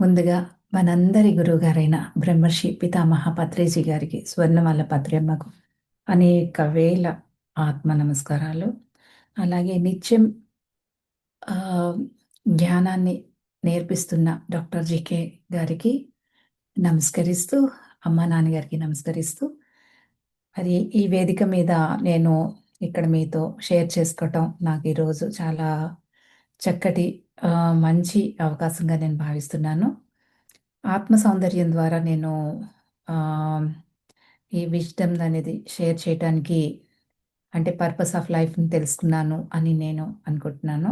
ముందుగా మనందరి గురువుగారైన బ్రహ్మర్షి పితామహ పత్రిజీ గారికి, స్వర్ణమాల పత్రియమ్మకు అనేక వేల ఆత్మ నమస్కారాలు. అలాగే నిత్యం ఆహ్, జ్ఞానాన్ని నేర్పిస్తున్న డాక్టర్ జీకే గారికి నమస్కరిస్తూ, అమ్మా, నాన్నగారికి నమస్కరిస్తూ, మరి ఈ వేదిక మీద నేను ఇక్కడ మీతో షేర్ చేసుకోవటం నాకు ఈరోజు చాలా చక్కటి మంచి అవకాశంగా నేను భావిస్తున్నాను. ఆత్మ సౌందర్యం ద్వారా నేను ఆహ్, ఈ విజ్డమ్ అనేది షేర్ చేయటానికి అంటే పర్పస్ ఆఫ్ లైఫ్‌ని తెలుసుకున్నాను అని నేను అనుకుంటున్నాను.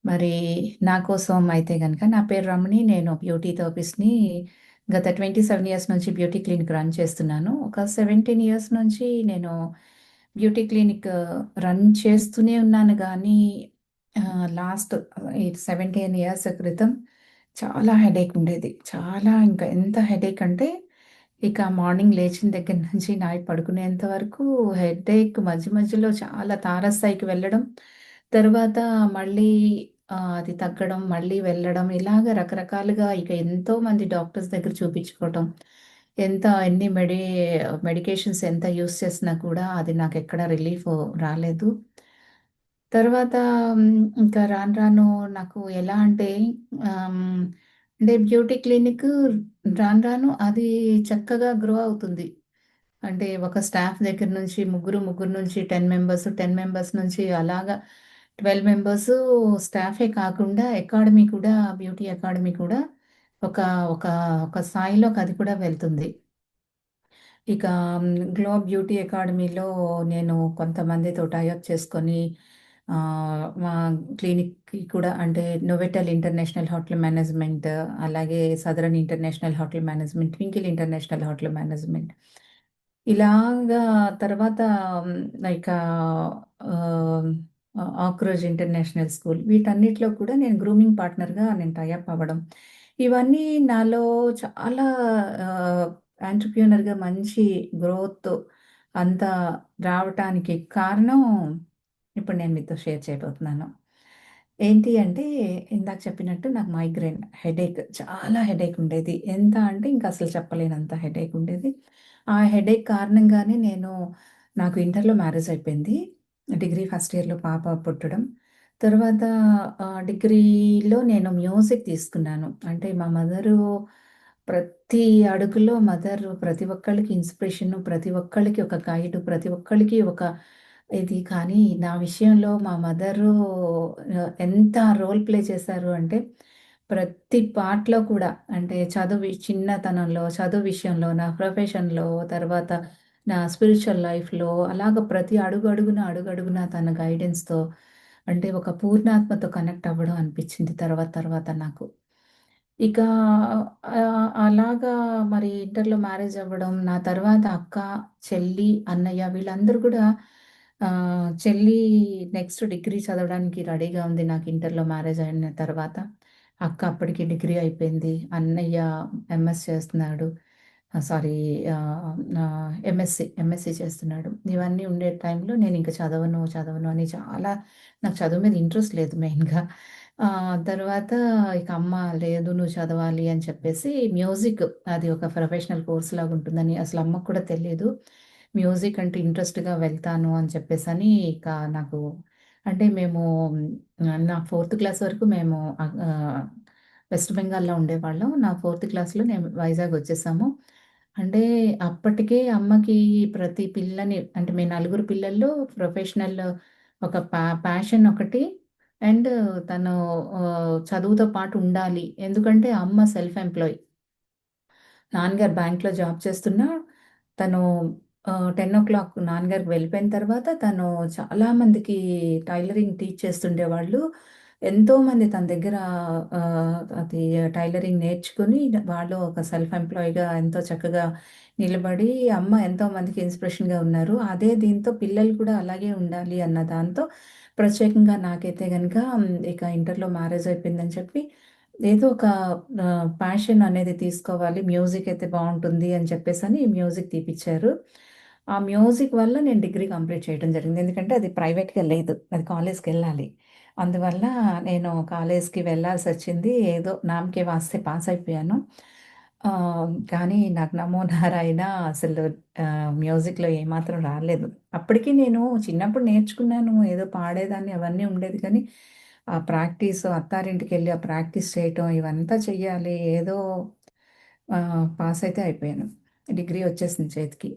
మరి నా కోసం అయితే గనక నా పేరు రమణి. నేను బ్యూటీ థెరపిస్ట్‌ని. గత 27 ఇయర్స్ నుంచి బ్యూటీ క్లినిక్ రన్ చేస్తున్నాను. ఒక 17 ఇయర్స్ నుంచి నేను బ్యూటీ క్లినిక్ రన్ చేస్తూనే ఉన్నాను గానీ లాస్ట్ ఈ 17 ఇయర్స్ క్రితం చాలా హెడేక్ ఉండేది. చాలా ఇంకా ఎంత హెడేక్ అంటే ఇక మార్నింగ్ లేచిన దగ్గర నుంచి నైట్ పడుకునేంత వరకు హెడేక్ మధ్య మధ్యలో చాలా తారస్థాయికి వెళ్ళడం. తర్వాత మళ్ళీ అది తగ్గడం, మళ్ళీ వెళ్ళడం ఇలాగ రకరకాలుగా ఇక ఎంతోమంది డాక్టర్స్ దగ్గర చూపించుకోవటం. ఎన్ని మెడికేషన్స్ ఎంత యూజ్ చేసినా కూడా అది నాకెక్కడ రిలీఫ్ రాలేదు. తర్వాత ఇంకా రాను రాను నాకు ఎలా అంటే ఆహ్, అంటే బ్యూటీ క్లినిక్ రాను రాను అది చక్కగా గ్రో అవుతుంది. అంటే ఒక స్టాఫ్ దగ్గర నుంచి ముగ్గురు నుంచి 10 మెంబర్స్, 10 మెంబర్స్ నుంచి అలాగా 12 మెంబర్సు స్టాఫే కాకుండా అకాడమీ కూడా బ్యూటీ అకాడమీ కూడా ఒక ఒక ఒక స్థాయిలోకి అది కూడా వెళ్తుంది. ఇక గ్లో బ్యూటీ అకాడమీలో నేను కొంతమందితో టై అప్ చేసుకొని మా క్లినిక్‌కి కూడా అంటే నోవెటెల్ ఇంటర్నేషనల్ హోటల్ మేనేజ్మెంట్, అలాగే southern international hotel management, twinkle international hotel management ఇలాగా తర్వాత ఇక ఆహ్, ఆక్రోజ్ ఇంటర్నేషనల్ స్కూల్ వీటన్నిటిలో కూడా నేను గ్రూమింగ్ పార్ట్నర్‌గా నేను టై అప్ అవ్వడం. ఇవన్నీ నాలో చాలా ఆహ్, ఎంటర్‌ప్రెన్యూర్‌గా మంచి గ్రోత్ అంతా రావటానికి కారణం ఇప్పుడు నేను మీతో షేర్ చేయబోతున్నాను. ఏంటి అంటే ఇందాక చెప్పినట్టు నాకు మైగ్రేన్ హెడేక్ చాలా హెడేక్ ఉండేది. ఎంత అంటే ఇంక అసలు చెప్పలేనంత హెడేక్ ఉండేది. ఆ హెడేక్ కారణంగానే నాకు ఇంటర్‌లో మ్యారేజ్ అయిపోయింది. డిగ్రీ ఫస్ట్ ఇయర్‌లో పాప పుట్టడం. తర్వాత డిగ్రీలో నేను మ్యూజిక్ తీసుకున్నాను. అంటే మా మదరు ప్రతి అడుగులో ప్రతి ఒక్కళ్ళకి ఇన్‌స్పిరేషను, ప్రతి ఒక్కళ్ళకి ఒక గైడు, ప్రతి ఒక్కళ్ళకి ఒక ఇది. కానీ నా విషయంలో మా మదరు ఎంత రోల్ ప్లే చేశారు అంటే ప్రతి పార్ట్‌లో కూడా అంటే చదువు విషయంలో, నా ప్రొఫెషన్‌లో, తర్వాత నా స్పిరిచ్యువల్ లైఫ్‌లో అలాగ ప్రతి అడుగడుగునా తన గైడెన్స్‌తో అంటే ఒక పూర్ణాత్మతో కనెక్ట్ అవ్వడం అనిపించింది తర్వాత తర్వాత నాకు. ఇక అలాగా మరి ఇంటర్‌లో మ్యారేజ్ అవ్వడం, నా తర్వాత అక్క, చెల్లి, అన్నయ్య వీళ్ళందరూ కూడా చెల్లి నెక్స్ట్ డిగ్రీ చదవడానికి రెడీగా ఉంది నాకు ఇంటర్‌లో మ్యారేజ్ అయిన తర్వాత. అక్క అప్పటికి డిగ్రీ అయిపోయింది. అన్నయ్య ఎంఎస్ చేస్తున్నాడు. సారీ ఎంఎస్‌సి చేస్తున్నాడు. ఇవన్నీ ఉండే టైంలో నేనింక చదవను అని నాకు చదువు మీద ఇంట్రెస్ట్ లేదు మెయిన్‌గా. తర్వాత ఇక అమ్మ లేదు నువ్వు చదవాలి అని చెప్పేసి మ్యూజిక్ అది ఒక ప్రొఫెషనల్ కోర్స్ లాగా ఉంటుందని అసలు అమ్మకు కూడా తెలీదు. మ్యూజిక్ అంటే ఇంట్రెస్ట్‌గా వెళ్తాను అని చెప్పేసని ఇక నాకు అంటే నా ఫోర్త్ క్లాస్ వరకు మేము వెస్ట్ బెంగాల్‌లో ఉండేవాళ్ళం. నా ఫోర్త్ క్లాస్‌లో నేను వైజాగ్ వచ్చేసాము. అంటే అప్పటికే అమ్మకి ప్రతి పిల్లని అంటే మేము నలుగురు పిల్లల్లో ప్రొఫెషనల్ ఒక ప్యాషన్ ఒకటి అండ్ తను చదువుతో పాటు ఉండాలి. ఎందుకంటే అమ్మ సెల్ఫ్ ఎంప్లాయ్. నాన్నగారు బ్యాంక్‌లో జాబ్ చేస్తున్నా, తను 10:00 నాన్నగారికి వెళ్ళిపోయిన తర్వాత తను చాలా మందికి టైలరింగ్ టీచ్ చేస్తుండేవాళ్ళు. ఎంతోమంది తన దగ్గర అది టైలరింగ్ నేర్చుకొని వాళ్ళు ఒక సెల్ఫ్ ఎంప్లాయ్‌గా ఎంతో చక్కగా నిలబడి అమ్మ ఎంతోమందికి ఇన్‌స్పిరేషన్‌గా ఉన్నారు. అదే దీంతో పిల్లలు కూడా అలాగే ఉండాలి అన్న దాంతో ప్రత్యేకంగా నాకైతే గనక ఇక ఇంటర్‌లో మ్యారేజ్ అయిపోయిందని చెప్పి ఏదో ఒక ప్యాషన్ అనేది తీసుకోవాలి. మ్యూజిక్ అయితే బావుంటుంది అని చెప్పేసని మ్యూజిక్ తీపిచ్చారు. ఆ మ్యూజిక్ వల్ల నేను డిగ్రీ కంప్లీట్ చేయడం జరిగింది. ఎందుకంటే అది ప్రైవేట్‌గా లేదు. అది కాలేజ్‌కెళ్ళాలి. అందువల్ల నేను కాలేజ్‌కి వెళ్ళాల్సొచ్చింది. ఏదో నామకే వాస్తే పాస్ అయిపోయాను. కానీ నాకు నమో నారాయణ అసలు మ్యూజిక్‌లో ఏమాత్రం రాలేదు. అప్పటికి నేను చిన్నప్పుడు నేర్చుకున్నాను. ఏదో పాడేదాన్ని అవన్నీ ఉండేది కానీ, ఆ ప్రాక్టీసు అత్తారింటికెళ్ళి ఆ ప్రాక్టీస్ చేయటం ఇవంతా చెయ్యాలి. ఏదో పాసయితే అయిపోయాను. డిగ్రీ వచ్చేసింది చేతికి.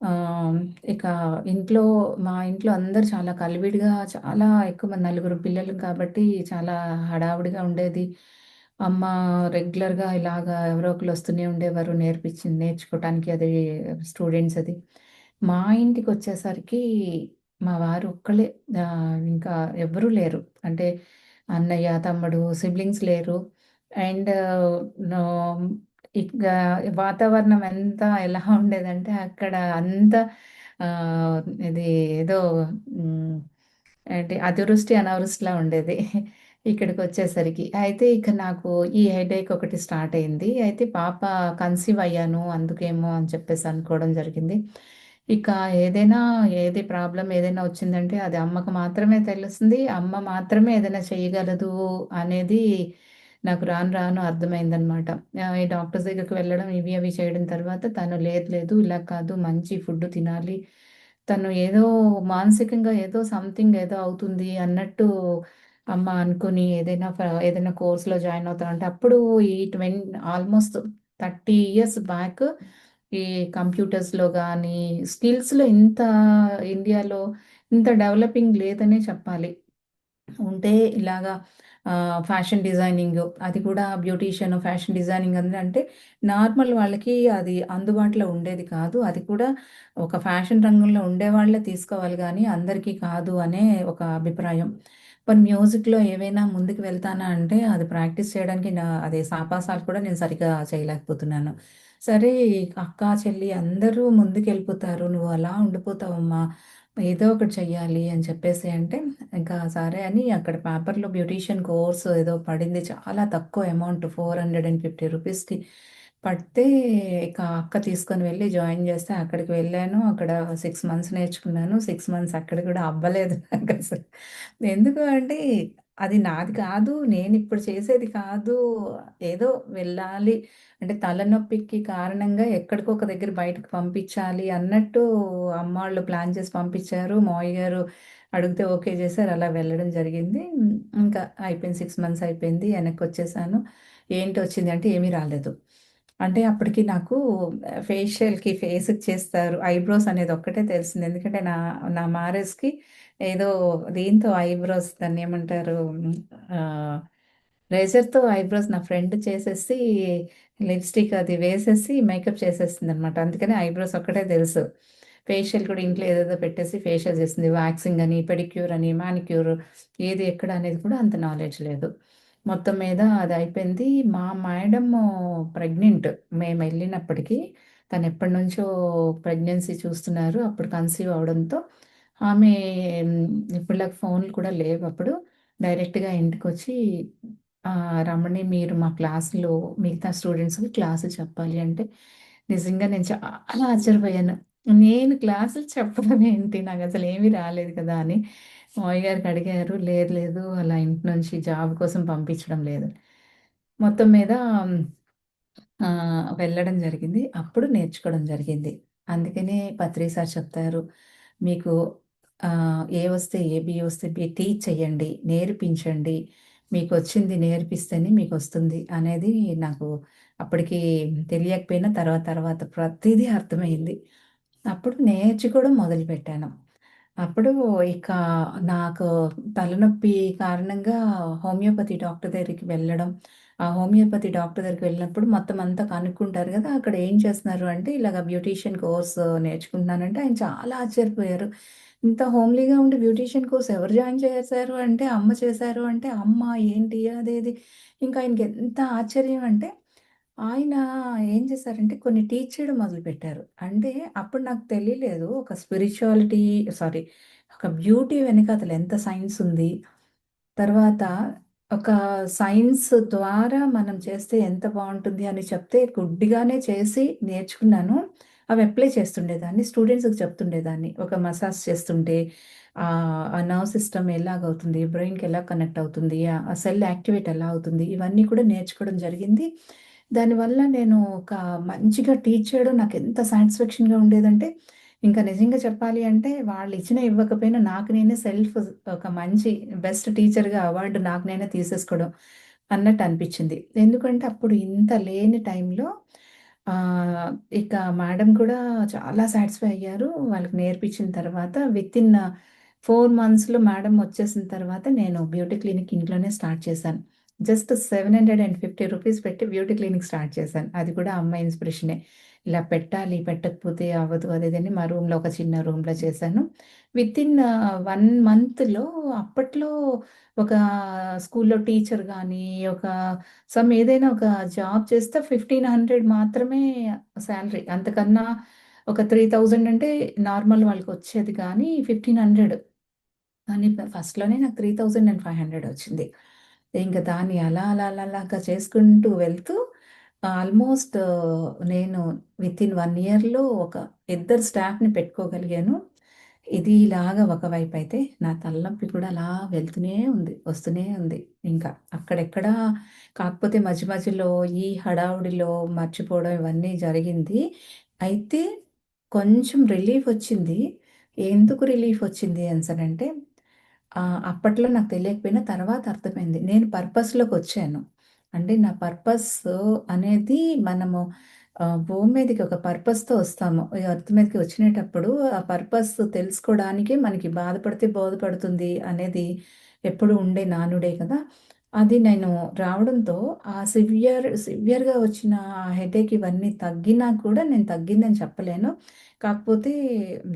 ఆహ్, ఇక ఇంట్లో మా ఇంట్లో అందరూ చాలా కలివిడిగా చాలా ఎక్కువ మంది నలుగురు పిల్లలు కాబట్టి చాలా హడావుడిగా ఉండేది. అమ్మ రెగ్యులర్‌గా ఇలాగా ఎవరో ఒకళ్ళు వస్తూనే ఉండేవారు నేర్చుకోవటానికి అది స్టూడెంట్స్ అది. మా ఇంటికొచ్చేసరికి మా వారు ఒక్కళ్ళే ఇంకా ఎవ్వరూ లేరు. అంటే అన్నయ్య, తమ్ముడు, సిబ్లింగ్స్ లేరు. అండ్ నో ఇక వాతావరణం ఎంత ఎలా ఉండేదంటే అక్కడ అంతా ఆహ్, ఇది ఏదో హ్మ్. ఏంటి అతివృష్టి, అనావృష్టిలా ఉండేది. ఇక్కడికొచ్చేసరికి. అయితే ఇక నాకు ఈ హెడేక్ ఒకటి స్టార్ట్ అయింది. అయితే పాప కన్సీవ్ అయ్యాను అందుకేమో అని చెప్పేసి అనుకోవడం జరిగింది. ఇక ఏదైనా ఏది ప్రాబ్లమ్ ఏదైనా వచ్చిందంటే అది అమ్మకు మాత్రమే తెలుస్తుంది. అమ్మ మాత్రమే ఏదైనా చేయగలదు అనేది నాకు రాను రాను అర్థమైందనమాట. ఈ డాక్టర్స్ దగ్గరికి వెళ్ళడం ఇవి అవి చేయడం తర్వాత తను లేదు లేదు ఇలా కాదు మంచి ఫుడ్ తినాలి. తను ఏదో మానసికంగా ఏదో సంథింగ్ ఏదో అవుతుంది అన్నట్టు అమ్మ అనుకుని ఏదైనా కోర్స్‌లో జాయిన్ అవుతానంటే అప్పుడు ఈ ఆల్‌మోస్ట్ 30 ఇయర్స్ బ్యాక్ ఈ కంప్యూటర్స్‌లో గానీ, స్కిల్స్‌లో ఇండియాలో ఇంత డెవలపింగ్ లేదనే చెప్పాలి. ఉంటే ఇలాగా ఫ్యాషన్ డిజైనింగ్ అది కూడా బ్యూటీషియన్, ఫ్యాషన్ డిజైనింగ్ అంటే నార్మల్ వాళ్ళకి అది అందుబాటులో ఉండేది కాదు. అది కూడా ఒక ఫ్యాషన్ రంగంలో ఉండేవాళ్ళే తీసుకోవాలి గానీ, అందరికీ కాదు అనే ఒక అభిప్రాయం. పోనీ మ్యూజిక్‌లో ఏవైనా ముందుకు వెళ్తానా అంటే, అది ప్రాక్టీస్ చేయడానికి అదే సాపాసాలు కూడా నేను సరిగ్గా చేయలేకపోతున్నాను. సరే అక్క, చెల్లి అందరూ ముందుకెళ్ళిపోతారు. నువ్వు అలా ఉండిపోతావమ్మా. ఏదో ఒకటి చెయ్యాలి అని చెప్పేసి అంటే, ఇంకా సరే అని అక్కడ పేపర్‌లో బ్యూటీషియన్ కోర్స్ ఏదో పడింది. చాలా తక్కువ అమౌంట్ 450 రూపీస్‌కి పడితే ఇక అక్క తీసుకొని వెళ్ళి జాయిన్ చేస్తే అక్కడికి వెళ్ళాను. అక్కడ 6 మంత్స్ నేర్చుకున్నాను. 6 మంత్స్ అక్కడ కూడా అవ్వలేదు నాకసలు. ఎందుకు అంటే అది నాది కాదు. నేనిప్పుడు చేసేది కాదు. ఏదో వెళ్ళాలి అంటే తలనొప్పికి కారణంగా ఎక్కడికో ఒక దగ్గర బయటకి పంపించాలి అన్నట్టు అమ్మాళ్ళు ప్లాన్ చేసి పంపించారు. మావయ్య గారు అడిగితే ఓకే చేశారు. అలా వెళ్ళడం జరిగింది. ఇంకా అయిపోయింది 6 మంత్స్ అయిపోయింది. వెనక్కొచ్చేసాను. ఏంటొచ్చింది అంటే ఏమీ రాలేదు. అంటే అప్పటికి నాకు ఫేస్‌కి చేస్తారు. ఐబ్రోస్ అనేది ఒక్కటే తెలిసింది. ఎందుకంటే నా మ్యారేజ్‌కి ఏదో దీంతో ఐబ్రోస్ దాన్నేమంటారు ఆహ్, రేజర్‌తో ఐబ్రోస్ నా ఫ్రెండ్ చేసేసి లిప్‌స్టిక్ అది వేసేసి మేకప్ చేసేసిందనమాట. అందుకని ఐబ్రోస్ ఒక్కటే తెలుసు. ఫేషియల్ కూడా ఇంట్లో ఏదేదో పెట్టేసి ఫేషియల్ చేసింది. వాక్సింగ్ అని, పెడిక్యూర్ అని, మానిక్యూర్ ఏది ఎక్కడ అనేది కూడా అంత నాలెడ్జ్ లేదు. మొత్తం మీద అదయిపోయింది. మా మేడము ప్రెగ్నెంట్ మేమెళ్ళినప్పటికి. తనెప్పటినుంచో ప్రెగ్నెన్సీ చూస్తున్నారు. అప్పుడు కన్సీవ్ అవ్వడంతో ఆమె ఇప్పటిలాగా ఫోన్‌లు కూడా లేవప్పుడు. డైరెక్ట్‌గా ఇంటికొచ్చి రమణి మీరు మా క్లాస్‌లో మిగతా స్టూడెంట్స్‌కి క్లాసులు చెప్పాలి అంటే, నిజంగా నేను చాలా ఆశ్చర్యపోయాను. నేను క్లాసులు చెప్పడం ఏంటి? నాకసలు ఏమీ రాలేదు కదా! అని మావయ్య గారికి అడిగారు. లేదు లేదు అలా ఇంటి నుంచి జాబ్ కోసం పంపించడం లేదు. మొత్తం మీద వెళ్ళడం జరిగింది. అప్పుడు నేర్చుకోవడం జరిగింది. అందుకనే పత్రి సార్ చెప్తారు. మీకు ఏ వస్తే ఏ, బి వస్తే బి టీచ్ చేయండి, నేర్పించండి. మీకొచ్చింది నేర్పిస్తేనే మీకొస్తుంది అనేది నాకు అప్పటికి తెలియకపోయినా తర్వాత తర్వాత ప్రతీదీ అర్థమైంది. అప్పుడు నేర్చుకోవడం మొదలుపెట్టాను. అప్పుడు ఇక నాకు తలనొప్పి కారణంగా హోమియోపతి డాక్టర్ దగ్గరికి వెళ్ళడం. ఆ హోమియోపతి డాక్టర్ దగ్గరికి వెళ్ళినప్పుడు మొత్తం అంతా కనుక్కుంటారు గదా! అక్కడ ఏం చేస్తున్నారు అంటే, ఇలాగ బ్యూటీషియన్ కోర్స్ నేర్చుకుంటున్నానంటే ఆయన చాలా ఆశ్చర్యపోయారు. ఇంత హోమ్లీగా ఉండి బ్యూటీషియన్ కోర్స్ ఎవరు జాయిన్ చేశారు అంటే, అమ్మ చేశారు అంటే, అమ్మ ఏంటి అదేది ఇంకా ఆయనకి ఎంత ఆశ్చర్యం అంటే, ఆయన ఏం చేశారంటే కొన్ని టీచ్ చేయడం మొదలుపెట్టారు. అంటే అప్పుడు నాకు తెలియలేదు. ఒక స్పిరిచువాలిటీ సారీ ఒక బ్యూటీ వెనకాతల ఎంత సైన్స్ ఉంది. తర్వాత ఒక సైన్స్ ద్వారా మనం చేస్తే ఎంత బావుంటుంది అని చెప్తే గుడ్డిగానే చేసి నేర్చుకున్నాను. అవి అప్లై చేస్తుండేదాన్ని. స్టూడెంట్స్‌కి చెప్తుండేదాన్ని. ఒక మసాజ్ చేస్తుంటే ఆ నర్వ్ సిస్టమ్ ఎలాగవుతుంది, బ్రెయిన్‌కి ఎలా కనెక్ట్ అవుతుంది, ఆ సెల్ యాక్టివేట్ ఎలా అవుతుంది, ఇవన్నీ కూడా నేర్చుకోవడం జరిగింది. దానివల్ల నేను ఒక మంచిగా టీచ్ చేయడం నాకెంత సాటిస్ఫాక్షన్‌గా ఉండేదంటే, ఇంకా నిజంగా చెప్పాలి అంటే వాళ్ళు ఇచ్చినా ఇవ్వకపోయినా నాకు నేనే ఒక మంచి బెస్ట్ టీచర్‌గా అవార్డ్ నాకు నేనే తీసేసుకోవడం అన్నట్టు అనిపించింది. ఎందుకంటే అప్పుడు ఇంత లేని టైంలో ఆహ్, ఇక మేడం కూడా చాలా సాటిస్ఫై అయ్యారు. వాళ్ళకి నేర్పించిన తర్వాత వితిన్ 4 మంత్స్‌లో మేడం వచ్చేసిన తర్వాత నేను బ్యూటీ క్లినిక్ ఇంట్లోనే స్టార్ట్ చేశాను. జస్ట్ రూ. 750 పెట్టి బ్యూటీ క్లినిక్ స్టార్ట్ చేశాను. అది కూడా అమ్మ ఇన్‌స్పిరేషనే. ఇలా పెట్టాలి, పెట్టకపోతే అవ్వదు అది ఇదని మా రూమ్‌లో ఒక చిన్న రూమ్‌లో చేశాను. వితిన్ 1 మంత్‌లో అప్పట్లో ఒక స్కూల్‌లో టీచర్ గాని, ఒక ఏదైనా ఒక జాబ్ చేస్తే 1500 మాత్రమే సాలరీ. అంతకన్నా ఒక 3000 అంటే నార్మల్ వాళ్ళకొచ్చేది కానీ 1500 కానీ ఫస్ట్‌లోనే నాకు 3500 వచ్చింది. ఇంక దాన్ని అలా అలాగా చేసుకుంటూ వెళ్తూ ఆల్‌మోస్ట్ నేను వితిన్ 1 ఇయర్‌లో ఒక ఇద్దరు స్టాఫ్‌ని పెట్టుకోగలిగాను. ఇది ఇలాగా ఒకవైపయితే నా తలనొప్పి కూడా అలా వెళ్తూనే ఉంది. వస్తూనే ఉంది. ఇంకా అక్కడెక్కడ కాకపోతే మధ్య మధ్యలో ఈ హడావుడిలో మర్చిపోవడం ఇవన్నీ జరిగింది. అయితే కొంచెం రిలీఫొచ్చింది. ఎందుకు రిలీఫొచ్చింది అనేసనంటే అప్పట్లో నాకు తెలియకపోయినా తర్వాత అర్థమైంది. నేను పర్పస్‌లోకొచ్చాను. అంటే నా పర్పస్సు అనేది మనము భూమి మీదకి ఒక పర్పస్‌తో వస్తాము. ఈ ఎర్త్ మీదకి వచ్చినేటప్పుడు ఆ పర్పస్ తెలుసుకోవడానికే మనకి బాధపడితే బోధపడుతుంది అనేది ఎప్పుడు ఉండే నానుడే కదా! అది నేను రావడంతో ఆ సివియర్‌గా వచ్చిన ఆ హెడేక్ ఇవన్నీ తగ్గినా కూడా నేను తగ్గిందని చెప్పలేను. కాకపోతే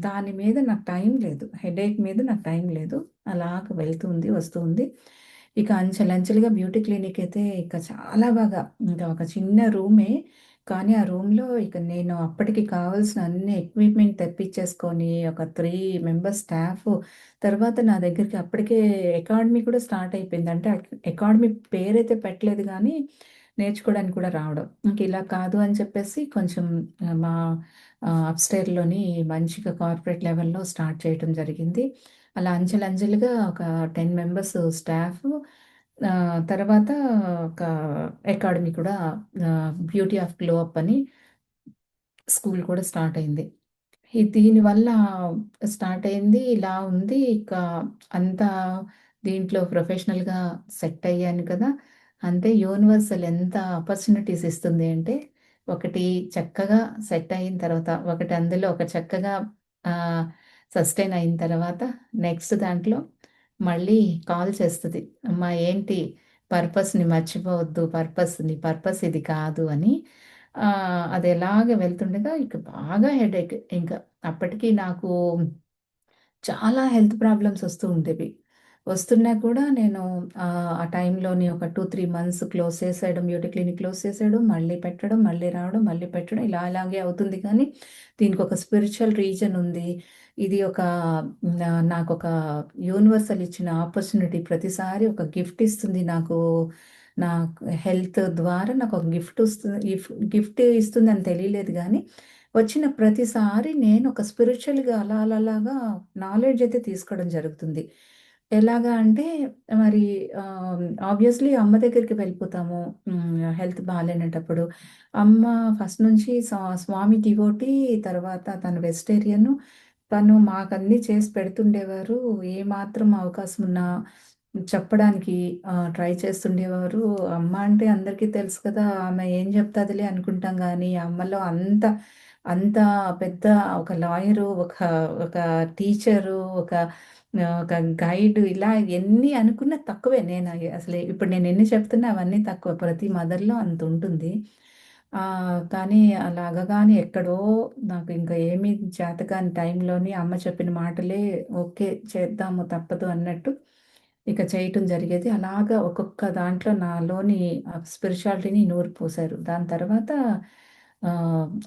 దాని మీద నాకు టైం లేదు. హెడేక్ మీద నాకు టైం లేదు. అలాగ వెళ్తుంది, వస్తుంది. ఇక అంచెలంచెలుగా బ్యూటీ క్లినిక్ అయితే ఇక చాలా బాగా ఇంకా ఒక చిన్న రూమే. కానీ ఆ రూమ్‌లో ఇక నేను అప్పటికి కావాల్సిన అన్ని ఎక్విప్‌మెంట్ తెప్పిచ్చేసుకొని ఒక 3 మెంబర్స్ స్టాఫ్ తర్వాత నా దగ్గరికి అప్పటికే అకాడమీ కూడా స్టార్ట్ అయిపోయింది. అంటే అకాడమీ పేరైతే పెట్టలేదు గానీ, నేర్చుకోవడానికి కూడా రావడం. ఇంక ఇలా కాదు అని చెప్పేసి కొంచెం మా అప్‌స్టైర్‌లోని మంచిగా కార్పొరేట్ లెవెల్‌లో స్టార్ట్ చేయటం జరిగింది. అలా అంచెలంచెలుగా ఒక 10 మెంబర్స్ స్టాఫ్ తర్వాత ఒక అకాడమీ కూడా బ్యూటీ ఆఫ్ గ్లో అప్ అని స్కూల్ కూడా స్టార్ట్ అయింది. దీనివల్ల స్టార్ట్ అయింది. ఇలా ఉంది. ఇక అంతా దీంట్లో ప్రొఫెషనల్‌గా సెట్ అయ్యాను కదా! అంటే యూనివర్సల్ ఎంత ఆపర్చునిటీస్ ఇస్తుంది అంటే, ఒకటి చక్కగా సెట్ అయిన తర్వాత, ఒకటి అందులో ఒక చక్కగా ఆహ్, సస్టైన్ అయిన తర్వాత, నెక్స్ట్ దాంట్లో మళ్ళీ కాల్ చేస్తది. అమ్మా ఏంటి పర్పస్‌ని మర్చిపోవద్దు. నీ పర్పస్ ఇది కాదు అని. అదెలాగ వెళ్తుండగా ఇక బాగా హెడేక్ ఇంక. అప్పటికి నాకు చాలా హెల్త్ ప్రాబ్లమ్స్ వస్తూ ఉండేవి. వస్తున్నా కూడా నేను ఆ టైంలోని ఒక 2, 3 మంత్స్ క్లోజ్ చేసేయడం, బ్యూటీ క్లినిక్ క్లోజ్ చేసేయడం, మళ్ళీ పెట్టడం, మళ్ళీ రావడం, మళ్ళీ పెట్టడం ఇలా అలాగే అవుతుంది కానీ, దీనికొక స్పిరిచ్యువల్ రీజన్ ఉంది. ఇది ఒక నాకొక యూనివర్సల్ ఇచ్చిన ఆపర్చునిటీ ప్రతిసారి ఒక గిఫ్ట్ ఇస్తుంది నాకు. నాకు హెల్త్ ద్వారా నాకొక గిఫ్ట్ ఇస్తుందని తెలియలేదు గానీ వచ్చిన ప్రతిసారి నేను ఒక స్పిరిచ్యువల్‌గా అలాగా నాలెడ్జ్ అయితే తీసుకోవడం జరుగుతుంది. ఎలాగా అంటే మరి ఆబ్వియస్‌లీ అమ్మ దగ్గరికి వెళ్ళిపోతాము. హెల్త్ బాలేనటప్పుడు. అమ్మ ఫస్ట్ నుంచి స్వామి డివోటీ తర్వాత తను వెజిటేరియను. తను మాకన్నీ చేసి పెడుతుండేవారు. ఏమాత్రం అవకాశం ఉన్నా చెప్పడానికి ట్రై చేస్తుండేవారు. అమ్మ అంటే అందరికీ తెలుసు కదా! ఆమె ఏం చెప్తాదిలే అనుకుంటాం గానీ, అమ్మలో అంత పెద్ద ఒక లాయరు, ఒక టీచరు, ఒక గైడ్ ఇలా ఎన్ని అనుకున్నా తక్కువే. అసలు ఇప్పుడు నేను ఎన్ని చెప్తున్నా అవన్నీ తక్కువ. ప్రతి మదర్‌లో అంతుంటుంది. కానీ అలాగగాని ఎక్కడో నాకు ఇంకా ఏమీ చేతకాని టైంలోని అమ్మ చెప్పిన మాటలే ఓకే. చేద్దాము తప్పదు అన్నట్టు ఇక చేయటం జరిగేది. అలాగా ఒక్కొక్క దాంట్లో నాలోని స్పిరిచువాలిటీని నూరిపోశారు. దాని తర్వాత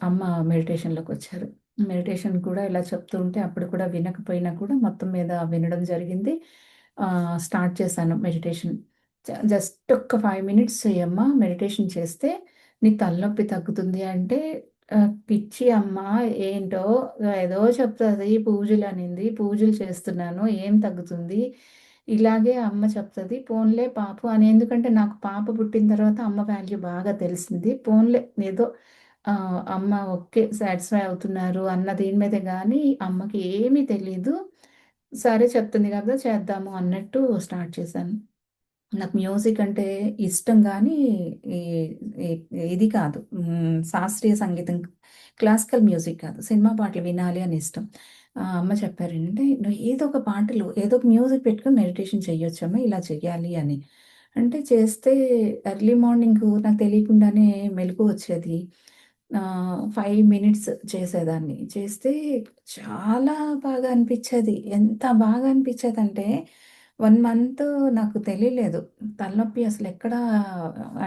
అమ్మ మెడిటేషన్‌లోకొచ్చారు. మెడిటేషన్ కూడా ఇలా చెప్తూ ఉంటే అప్పుడు కూడా వినకపోయినా కూడా మొత్తం మీద వినడం జరిగింది. స్టార్ట్ చేశాను మెడిటేషన్. జస్ట్ ఒక్క 5 మినిట్స్ చెయ్యమ్మా మెడిటేషన్ చేస్తే నీకు తలనొప్పి తగ్గుతుంది అంటే పిచ్చి అమ్మ ఏంటో ఏదో చెప్తది పూజలనింది. పూజలు చేస్తున్నాను. ఏం తగ్గుతుంది? ఇలాగే అమ్మ చెప్తది. పోన్లే పాపం అని ఎందుకంటే నాకు పాప పుట్టిన తర్వాత అమ్మ వాల్యూ బాగా తెలిసింది. పోన్లే ఏదో అమ్మ ఓకే. సాటిస్ఫై అవుతున్నారు అన్న దీని మీదే గానీ అమ్మకి ఏమీ తెలీదు. సరే చెప్తుంది కదా! చేద్దాము అన్నట్టు స్టార్ట్ చేశాను. నాకు మ్యూజిక్ అంటే ఇష్టం గానీ, ఈ ఈ ఇది కాదు. శాస్త్రీయ సంగీతం, క్లాసికల్ మ్యూజిక్ కాదు. సినిమా పాటలు వినాలి అని ఇష్టం. అమ్మ చెప్పారేంటంటే, "నువ్వు ఏదో ఒక పాటలు, ఏదో ఒక మ్యూజిక్ పెట్టుకొని మెడిటేషన్ చెయ్యొచ్చమ్మా, ఇలా చెయ్యాలి" అని. అంటే చేస్తే ఎర్లీ మార్నింగు నాకు తెలియకుండానే మెలుకువ వచ్చేది. 5 మినిట్స్ చేసేదాన్ని. చేస్తే చాలా బాగా అనిపిచ్చేది. ఎంత బాగా అనిపిచ్చేదంటే 1 మంత్ నాకు తెలియలేదు. తలనొప్పి అసలెక్కడ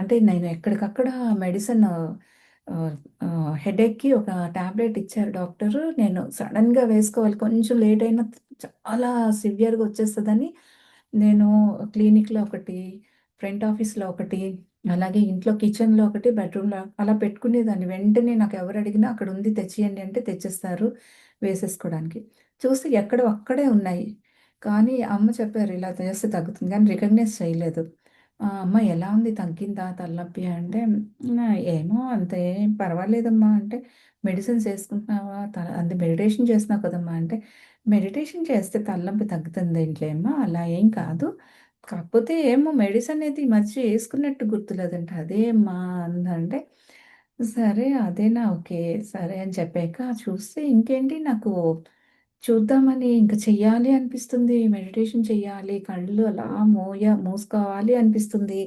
అంటే నేను ఎక్కడికక్కడ మెడిసిన్ ఆహ్, హెడేక్‌కి ఒక టాబ్లెట్ ఇచ్చారు డాక్టరు. నేను సడెన్‌గా వేసుకోవాలి. కొంచెం లేట్ అయినా చాలా సివియర్‌గా వచ్చేస్తదని నేను క్లినిక్‌లో ఒకటి, ఫ్రంట్ ఆఫీస్‌లో ఒకటి, అలాగే ఇంట్లో కిచెన్‌లో ఒకటి, బెడ్‌రూమ్‌లో అలా పెట్టుకునేదాన్ని. వెంటనే నాకెవరు అడిగినా అక్కడుంది తెచ్చియండి అంటే తెచ్చిస్తారు వేసేసుకోవడానికి. చూస్తే ఎక్కడో అక్కడే ఉన్నాయి. కానీ అమ్మ చెప్పారు ఇలా చేస్తే తగ్గుతుంది. కానీ రికగ్నైజ్ చేయలేదు. "అమ్మ ఎలా ఉంది తగ్గిందా తలనొప్పి" అంటే "ఏమో అంత ఏం పర్వాలేదమ్మా" అంటే "మెడిసిన్స్ ఏసుకుంటున్నావా? అంటే మెడిటేషన్ చేస్తున్నావు కదమ్మా" అంటే "మెడిటేషన్ చేస్తే తలనొప్పి తగ్గుతుందేంట్లే అమ్మా అలా ఏం కాదు. కాకపోతే ఏమో మెడిసిన్ అయితే ఈ మధ్య ఏసుకున్నట్టు గుర్తులేదంట. అదే అమ్మా" అందంటే సరే అదేనా ఓకే. సరే అని చెప్పాక చూస్తే ఇంకేంటి నాకు చూద్దామని ఇంక చెయ్యాలి అనిపిస్తుంది. మెడిటేషన్ చెయ్యాలి. కళ్ళు అలా మూసుకోవాలి అనిపిస్తుంది.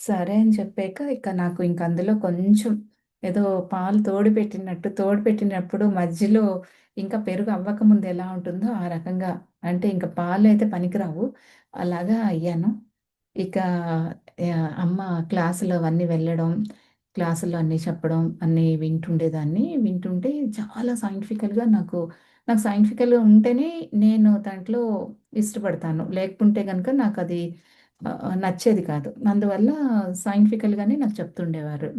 సరే అని చెప్పాక ఇక నాకు ఇంక అందులో కొంచెం ఏదో పాలు తోడు పెట్టినప్పుడు మధ్యలో ఇంకా పెరుగు అవ్వకముందు ఎలా ఉంటుందో ఆ రకంగా అంటే ఇంక పాలైతే పనికిరావు. అలాగా అయ్యాను. ఇక అమ్మ క్లాసులు అవన్నీ వెళ్ళడం, క్లాసుల్లో అన్నీ చెప్పడం అన్నీ వింటుండేదాన్ని. వింటుంటే చాలా సైంటిఫికల్‌గా నాకు సైంటిఫికల్‌గా ఉంటేనే నేను దాంట్లో ఇష్టపడతాను. లేకుంటే గనక నాకది నచ్చేది కాదు. అందువల్ల సైంటిఫికల్‌గానే నాకు చెప్తుండేవారు.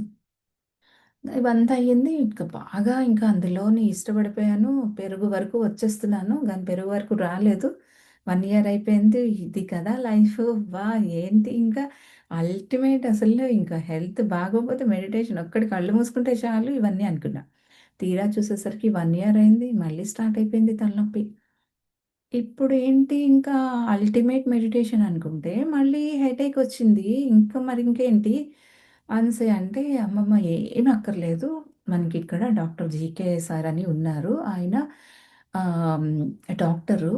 ఇవంతా అయ్యింది. బాగా ఇంకా అందులోని ఇష్టపడిపోయాను. పెరుగు వరకు వచ్చేస్తున్నాను. గానీ పెరుగు వరకు రాలేదు. 1 ఇయర్ అయిపోయింది. ఇది కదా లైఫు. ఏంటి ఇంకా అల్టిమేట్ అసలు ఇంకా హెల్త్ బాగోకపోతే మెడిటేషన్ ఒక్కటి కళ్ళు మూసుకుంటే చాలు ఇవన్నీ అనుకున్నా. తీరా చూసేసరికి 1 ఇయర్ అయింది. మళ్ళీ స్టార్ట్ అయిపోయింది తలనొప్పి. ఇప్పుడేంటి ఇంకా అల్టిమేట్ మెడిటేషన్ అనుకుంటే, మళ్ళీ హెడేకొచ్చింది. ఇంకా మరి ఇంకేంటి అనేసి అంటే, అమ్మమ్మ ఏమి అక్కర్లేదు. మనకిక్కడ డాక్టర్ జీకే సార్ అని ఉన్నారు. ఆయన ఆహ్, డాక్టరు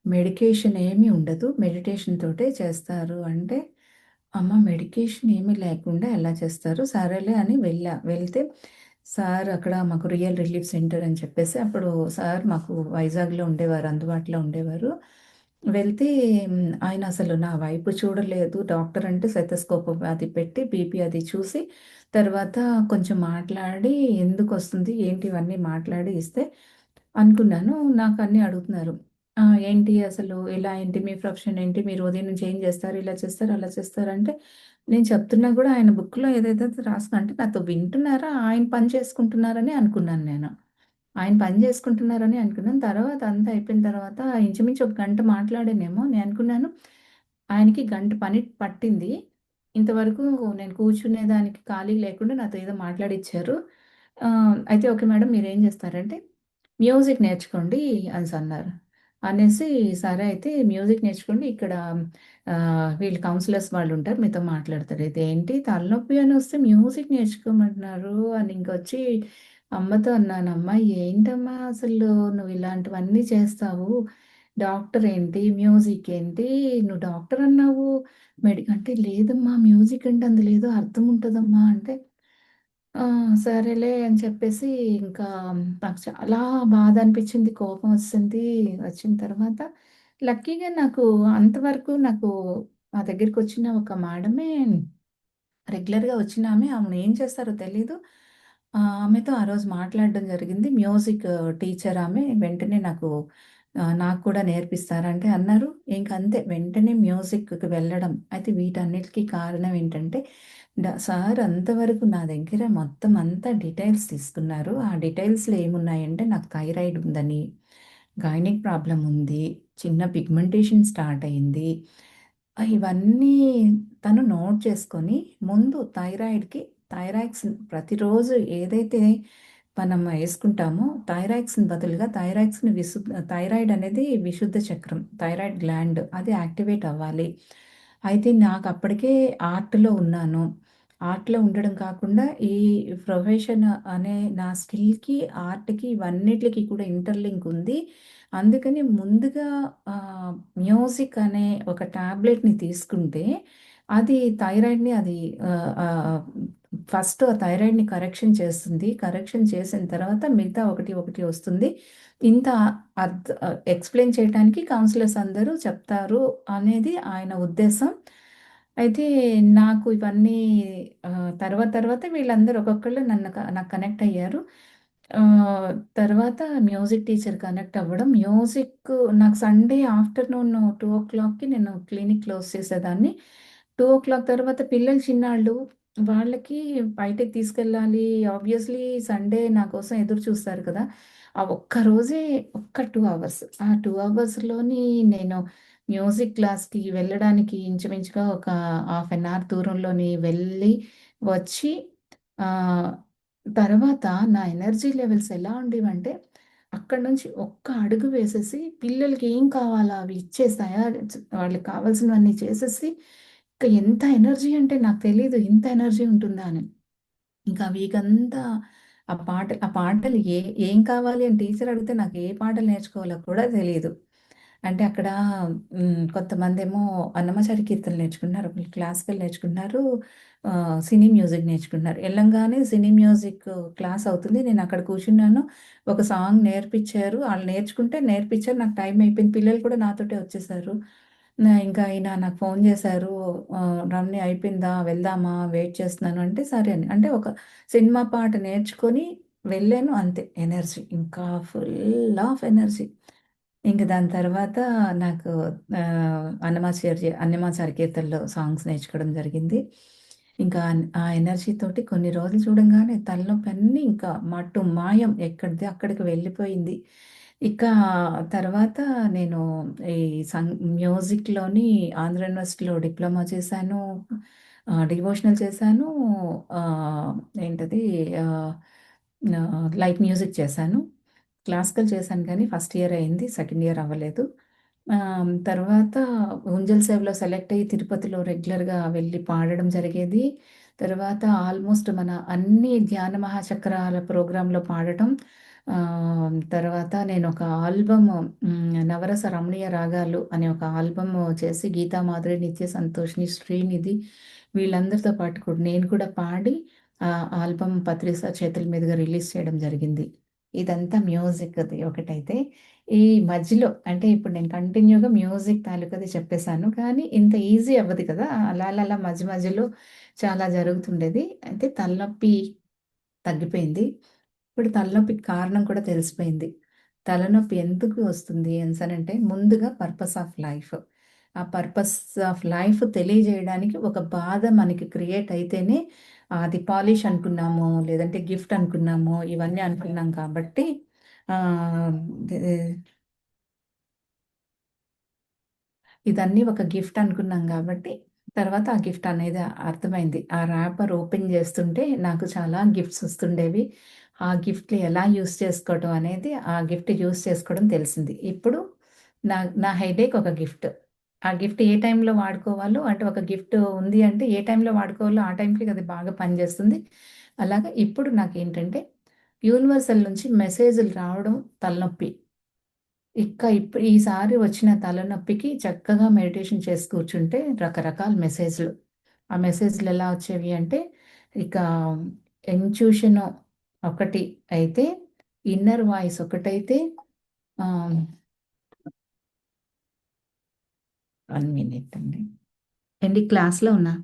మెడికేషన్ ఏమి ఉండదు. మెడిటేషన్ తోటే చేస్తారు అంటే, అమ్మ మెడికేషన్ ఏమీ లేకుండా ఎలా చేస్తారు? సరేలే అని వెళ్ళా. వెళ్తే సార్ అక్కడ మాకు రియల్ రిలీఫ్ సెంటర్ అని చెప్పేసి అప్పుడు సార్ మాకు వైజాగ్‌లో ఉండేవారు. అందుబాటులో ఉండేవారు. వెళ్తే ఆయన అసలు నా వైపు చూడలేదు. డాక్టర్ అంటే స్టెతస్కోప్ అది పెట్టి బీపీ అది చూసి తర్వాత కొంచెం మాట్లాడి ఎందుకొస్తుంది? ఏంటి ఇవన్నీ మాట్లాడి ఇస్తే అనుకున్నాను. నాకన్నీ అడుగుతున్నారు. ఏంటి అసలు ఎలా ఏంటి? మీ ప్రొఫెషన్ ఏంటి? మీరు ఉదయం నుంచి ఏం చేస్తారు? ఇలా చేస్తారు, అలా చేస్తారు అంటే నేను చెప్తున్నా గూడా ఆయన బుక్‌లో ఏదేదైతే రాసుకున్నా అంటే నాతో వింటున్నారా? ఆయన పని చేసుకుంటున్నారని అనుకున్నాను నేను. ఆయన పని చేసుకుంటున్నారని అనుకున్నాను. తర్వాత అంతా అయిపోయిన తర్వాత ఇంచుమించు ఒక గంట మాట్లాడానేమో. నేను అనుకున్నాను ఆయనకి గంట పని పట్టింది. ఇంతవరకు నేను కూర్చునేదానికి ఖాళీ లేకుండా నాతో ఏదో మాట్లాడిచ్చారు. అయితే ఓకే మేడం మీరేం చేస్తారంటే మ్యూజిక్ నేర్చుకోండి అనేసన్నారు. అనేసి సరే అయితే మ్యూజిక్ నేర్చుకోండి ఇక్కడ వీళ్ళు కౌన్సిలర్స్ వాళ్ళుంటారు మీతో మాట్లాడతారు. ఇదేంటి తలనొప్పి అనొస్తే మ్యూజిక్ నేర్చుకోమంటున్నారు అని ఇంకొచ్చి అమ్మతో అన్నాను. "అమ్మ ఏంటమ్మా అసలు నువ్వు ఇలాంటివన్నీ చేస్తావు. డాక్టర్ ఏంటి? మ్యూజిక్ ఏంటి? నువ్వు డాక్టర్ అన్నావు. అంటే లేదమ్మా మ్యూజిక్ అంటే అందులో ఏదో అర్థం ఉంటదమ్మా" అంటే ఆ! సరేలే అని చెప్పేసి ఇంకా నాకు చాలా బాధ అనిపించింది. కోపం ఒచ్చేసింది. వచ్చిన తర్వాత లక్కీగా నాకు అంతవరకు మా దగ్గరికొచ్చిన ఒక మేడమే రెగ్యులర్‌గా వచ్చినామె. ఆమె ఏం చేస్తారో తెలీదు. ఆమెతో ఆ రోజు మాట్లాడడం జరిగింది. మ్యూజిక్ టీచర్ ఆమె. వెంటనే నాకు కూడా నేర్పిస్తారా అంటే అన్నారు. ఇంకంతే వెంటనే మ్యూజిక్‌కి వెళ్ళడం. అయితే వీటన్నిటికి కారణం ఏంటంటే, సార్ అంతవరకు నా దగ్గర మొత్తం అంతా డీటెయిల్స్ తీసుకున్నారు. ఆ డీటెయిల్స్‌లో ఏమున్నాయంటే నాకు థైరాయిడ్ ఉందని, గైనిక్ ప్రాబ్లమ్ ఉంది, చిన్న పిగ్మెంటేషన్ స్టార్ట్ అయింది. ఇవన్నీ తను నోట్ చేసుకొని ముందు థైరాక్సిన్ ప్రతిరోజు ఏదైతే మనం యేసుకుంటామో థైరాక్సిన్ బదులుగా థైరాయిడ్ అనేది విశుద్ధ చక్రం. థైరాయిడ్ గ్లాండ్ అది యాక్టివేట్ అవ్వాలి. అయితే నాకప్పటికే ఆర్ట్‌లో ఉన్నాను. ఆర్ట్‌లో ఉండడం కాకుండా ఈ ప్రొఫెషన్ అనే నా స్కిల్‌కి, ఆర్ట్‌కి ఇవన్నిట్లికి కూడా ఇంటర్‌లింక్ ఉంది. అందుకని ముందుగా మ్యూజిక్ అనే ఒక టాబ్లెట్‌ని తీసుకుంటే అది థైరాయిడ్‌ని అది ఆహ్, ఆహ్, ఫస్ట్ ఆ థైరాయిడ్‌ని కరెక్షన్ చేస్తుంది. కరెక్షన్ చేసిన తర్వాత మిగతా ఒకటి, ఒకటి వస్తుంది. ఇంత ఎక్స్‌ప్లెయిన్ చేయటానికి కౌన్సిలర్స్ అందరూ చెప్తారు అనేది ఆయన ఉద్దేశం. అయితే నాకు ఇవన్నీ తర్వాత తర్వాత వీళ్ళందరూ ఒక్కొక్కళ్ళు నాకు కనెక్ట్ అయ్యారు. ఆహ్, తర్వాత మ్యూజిక్ టీచర్ కనెక్ట్ అవ్వడం. నాకు సండే ఆఫ్టర్‌నూన్ 2:00కి నేను క్లినిక్ క్లోజ్ చేసేదాన్ని. 2:00 తర్వాత పిల్లలు చిన్నాళ్ళు. వాళ్ళకి బయటకి తీసుకెళ్ళాలి. ఆబ్వియస్‌లీ సండే నా కోసం ఎదురు చూస్తారు కదా! ఆ ఒక్క రోజే ఒక్క 2 అవర్స్. ఆ 2 అవర్స్‌లోని నేను మ్యూజిక్ క్లాస్‌కి వెళ్ళడానికి ఇంచుమించుగా ఒక హాఫ్ అన్ అవర్ దూరంలోని వెళ్ళి, వచ్చి ఆహ్, తర్వాత నా ఎనర్జీ లెవెల్స్ ఎలా ఉండేవంటే, అక్కడి నుంచి ఒక్క అడుగు వేసేసి పిల్లలకి ఏం కావాలో అవి ఇచ్చేసాయా, వాళ్ళకి కావాల్సినవన్నీ చేసేసి, ఇంక ఎంత ఎనర్జీ అంటే నాకు తెలీదు ఇంత ఎనర్జీ ఉంటుందా అని. ఇంకా వీకంతా ఆ పాటలు ఏం కావాలి అని టీచర్ అడిగితే నాకు ఏ పాటలు నేర్చుకోవాలో కూడా తెలీదు. అంటే అక్కడ కొంతమందేమో అన్నమాచారి కీర్తనలు నేర్చుకుంటున్నారు. ఒకళ్ళు క్లాసికల్ నేర్చుకుంటున్నారు. సినీ మ్యూజిక్ నేర్చుకుంటున్నారు. ఎళ్ళంగానే సినీ మ్యూజిక్ క్లాస్ అవుతుంది. నేనక్కడ కూర్చున్నాను. ఒక సాంగ్ నేర్పిచ్చారు. ఆళ్ళు నేర్పించారు. నాకు టైం అయిపోయింది. పిల్లలు కూడా నాతోటే వచ్చేసారు. ఇంకా ఈయన నాకు ఫోను చేశారు. "రమణి అయిపోయిందా? వెళ్దామా? వెయిట్ చేస్తున్నాను" అంటే సరే అని. అంటే ఒక సినిమా పాట నేర్చుకొని వెళ్ళాను అంతే. ఎనర్జీ ఇంకా ఫుల్ ఆఫ్ ఎనర్జీ. ఇంక దాని తర్వాత నాకు అన్నమాచార్య కీర్తనలు సాంగ్స్ నేర్చుకోవడం జరిగింది. ఇంకా ఆ ఎనర్జీ తోటి కొన్ని రోజులు చూడంగానే తలనొప్పన్నీ ఇంకా మాయం ఎక్కడిది అక్కడికి వెళ్ళిపోయింది. ఇక తర్వాత నేను ఈ మ్యూజిక్‌లోని ఆంధ్ర యూనివర్సిటీలో డిప్లొమా చేశాను. డివోషనల్ చేశాను. ఆహ్, ఏంటది ఆహ్, లైట్ మ్యూజిక్ చేశాను. క్లాసికల్ చేశాను కానీ ఫస్ట్ ఇయర్ అయింది. సెకండ్ ఇయర్ అవ్వలేదు. తర్వాత ఉంజల్ సేవలో సెలెక్ట్ అయ్యి తిరుపతిలో రెగ్యులర్‌గా వెళ్ళి పాడడం జరిగేది. తర్వాత ఆల్మోస్ట్ మన అన్ని ధ్యాన మహాచక్రాల ప్రోగ్రామ్‌లో పాడటం. తర్వాత నేనొక ఆల్బమ్ నవరస రమణీయ రాగాలు అనే ఒక ఆల్బమ్ చేసి గీతా మాధురి, నిత్య సంతోషిని, శ్రీనిధి వీళ్ళందరితో పాటు కూడా నేను కూడా పాడి ఆ ఆల్బమ్ పత్రిసా చేతుల మీదుగా రిలీజ్ చేయడం జరిగింది. ఇదంతా మ్యూజిక్‌ది ఒకటైతే. ఈ మధ్యలో అంటే ఇప్పుడు నేను కంటిన్యూగా మ్యూజిక్ తాలూకాది చెప్పేసాను. కానీ ఇంత ఈజీ అవ్వదు కదా! అలా మధ్య మధ్యలో చాలా జరుగుతుండేది. అయితే తలనొప్పి తగ్గిపోయింది. ఇప్పుడు తలనొప్పికి కారణం కూడా తెలిసిపోయింది. తలనొప్పి ఎందుకు వస్తుంది అనేసనంటే ముందుగా పర్పస్ ఆఫ్ లైఫ్. ఆ పర్పస్ ఆఫ్ లైఫ్ తెలియజేయడానికి ఒక బాధ మనకి క్రియేట్ అయితేనే అది పాలిష్ అనుకున్నాము, లేదంటే గిఫ్ట్ అనుకున్నాము, ఇవన్నీ అనుకున్నాం కాబట్టి ఆహ్, దే ఇదన్నీ ఒక గిఫ్ట్ అనుకున్నాం గాబట్టి, తర్వాత ఆ గిఫ్ట్ అనేది అర్థమైంది. ఆ ర్యాపర్ ఓపెన్ జేస్తుంటే నాకు చాలా గిఫ్ట్స్ ఒస్తుండేవి. ఆ గిఫ్ట్‌లు ఎలా యూజ్ చేసుకోవడం అనేది, ఆ గిఫ్ట్ యూజ్ చేసుకోవడం తెలిసింది. ఇప్పుడు నా నా హెడేక్ ఒక గిఫ్ట్. ఆ గిఫ్ట్ ఏ టైంలో వాడుకోవాలో అంటే ఒక గిఫ్ట్ ఉంది అంటే ఏ టైంలో వాడుకోవాలో ఆ టైంకి అది బాగా పనిజేస్తుంది. అలాగా ఇప్పుడు నాకేంటంటే యూనివర్సల్ నుంచి మెసేజ్‌లు రావడం తలనొప్పి. ఈసారి వచ్చిన తలనొప్పికి చక్కగా మెడిటేషన్ చేసి కూర్చుంటే రకరకాల మెసేజ్‌లు. ఆ మెసేజ్‌లు ఎలా వచ్చేవి అంటే, ఇక ఇంట్యూషన్ ఒకటి అయితే, ఇన్నర్ వాయిస్ ఒకటైతే 1 మినిట్ అండి. ఏండి క్లాస్‌లో ఉన్నా.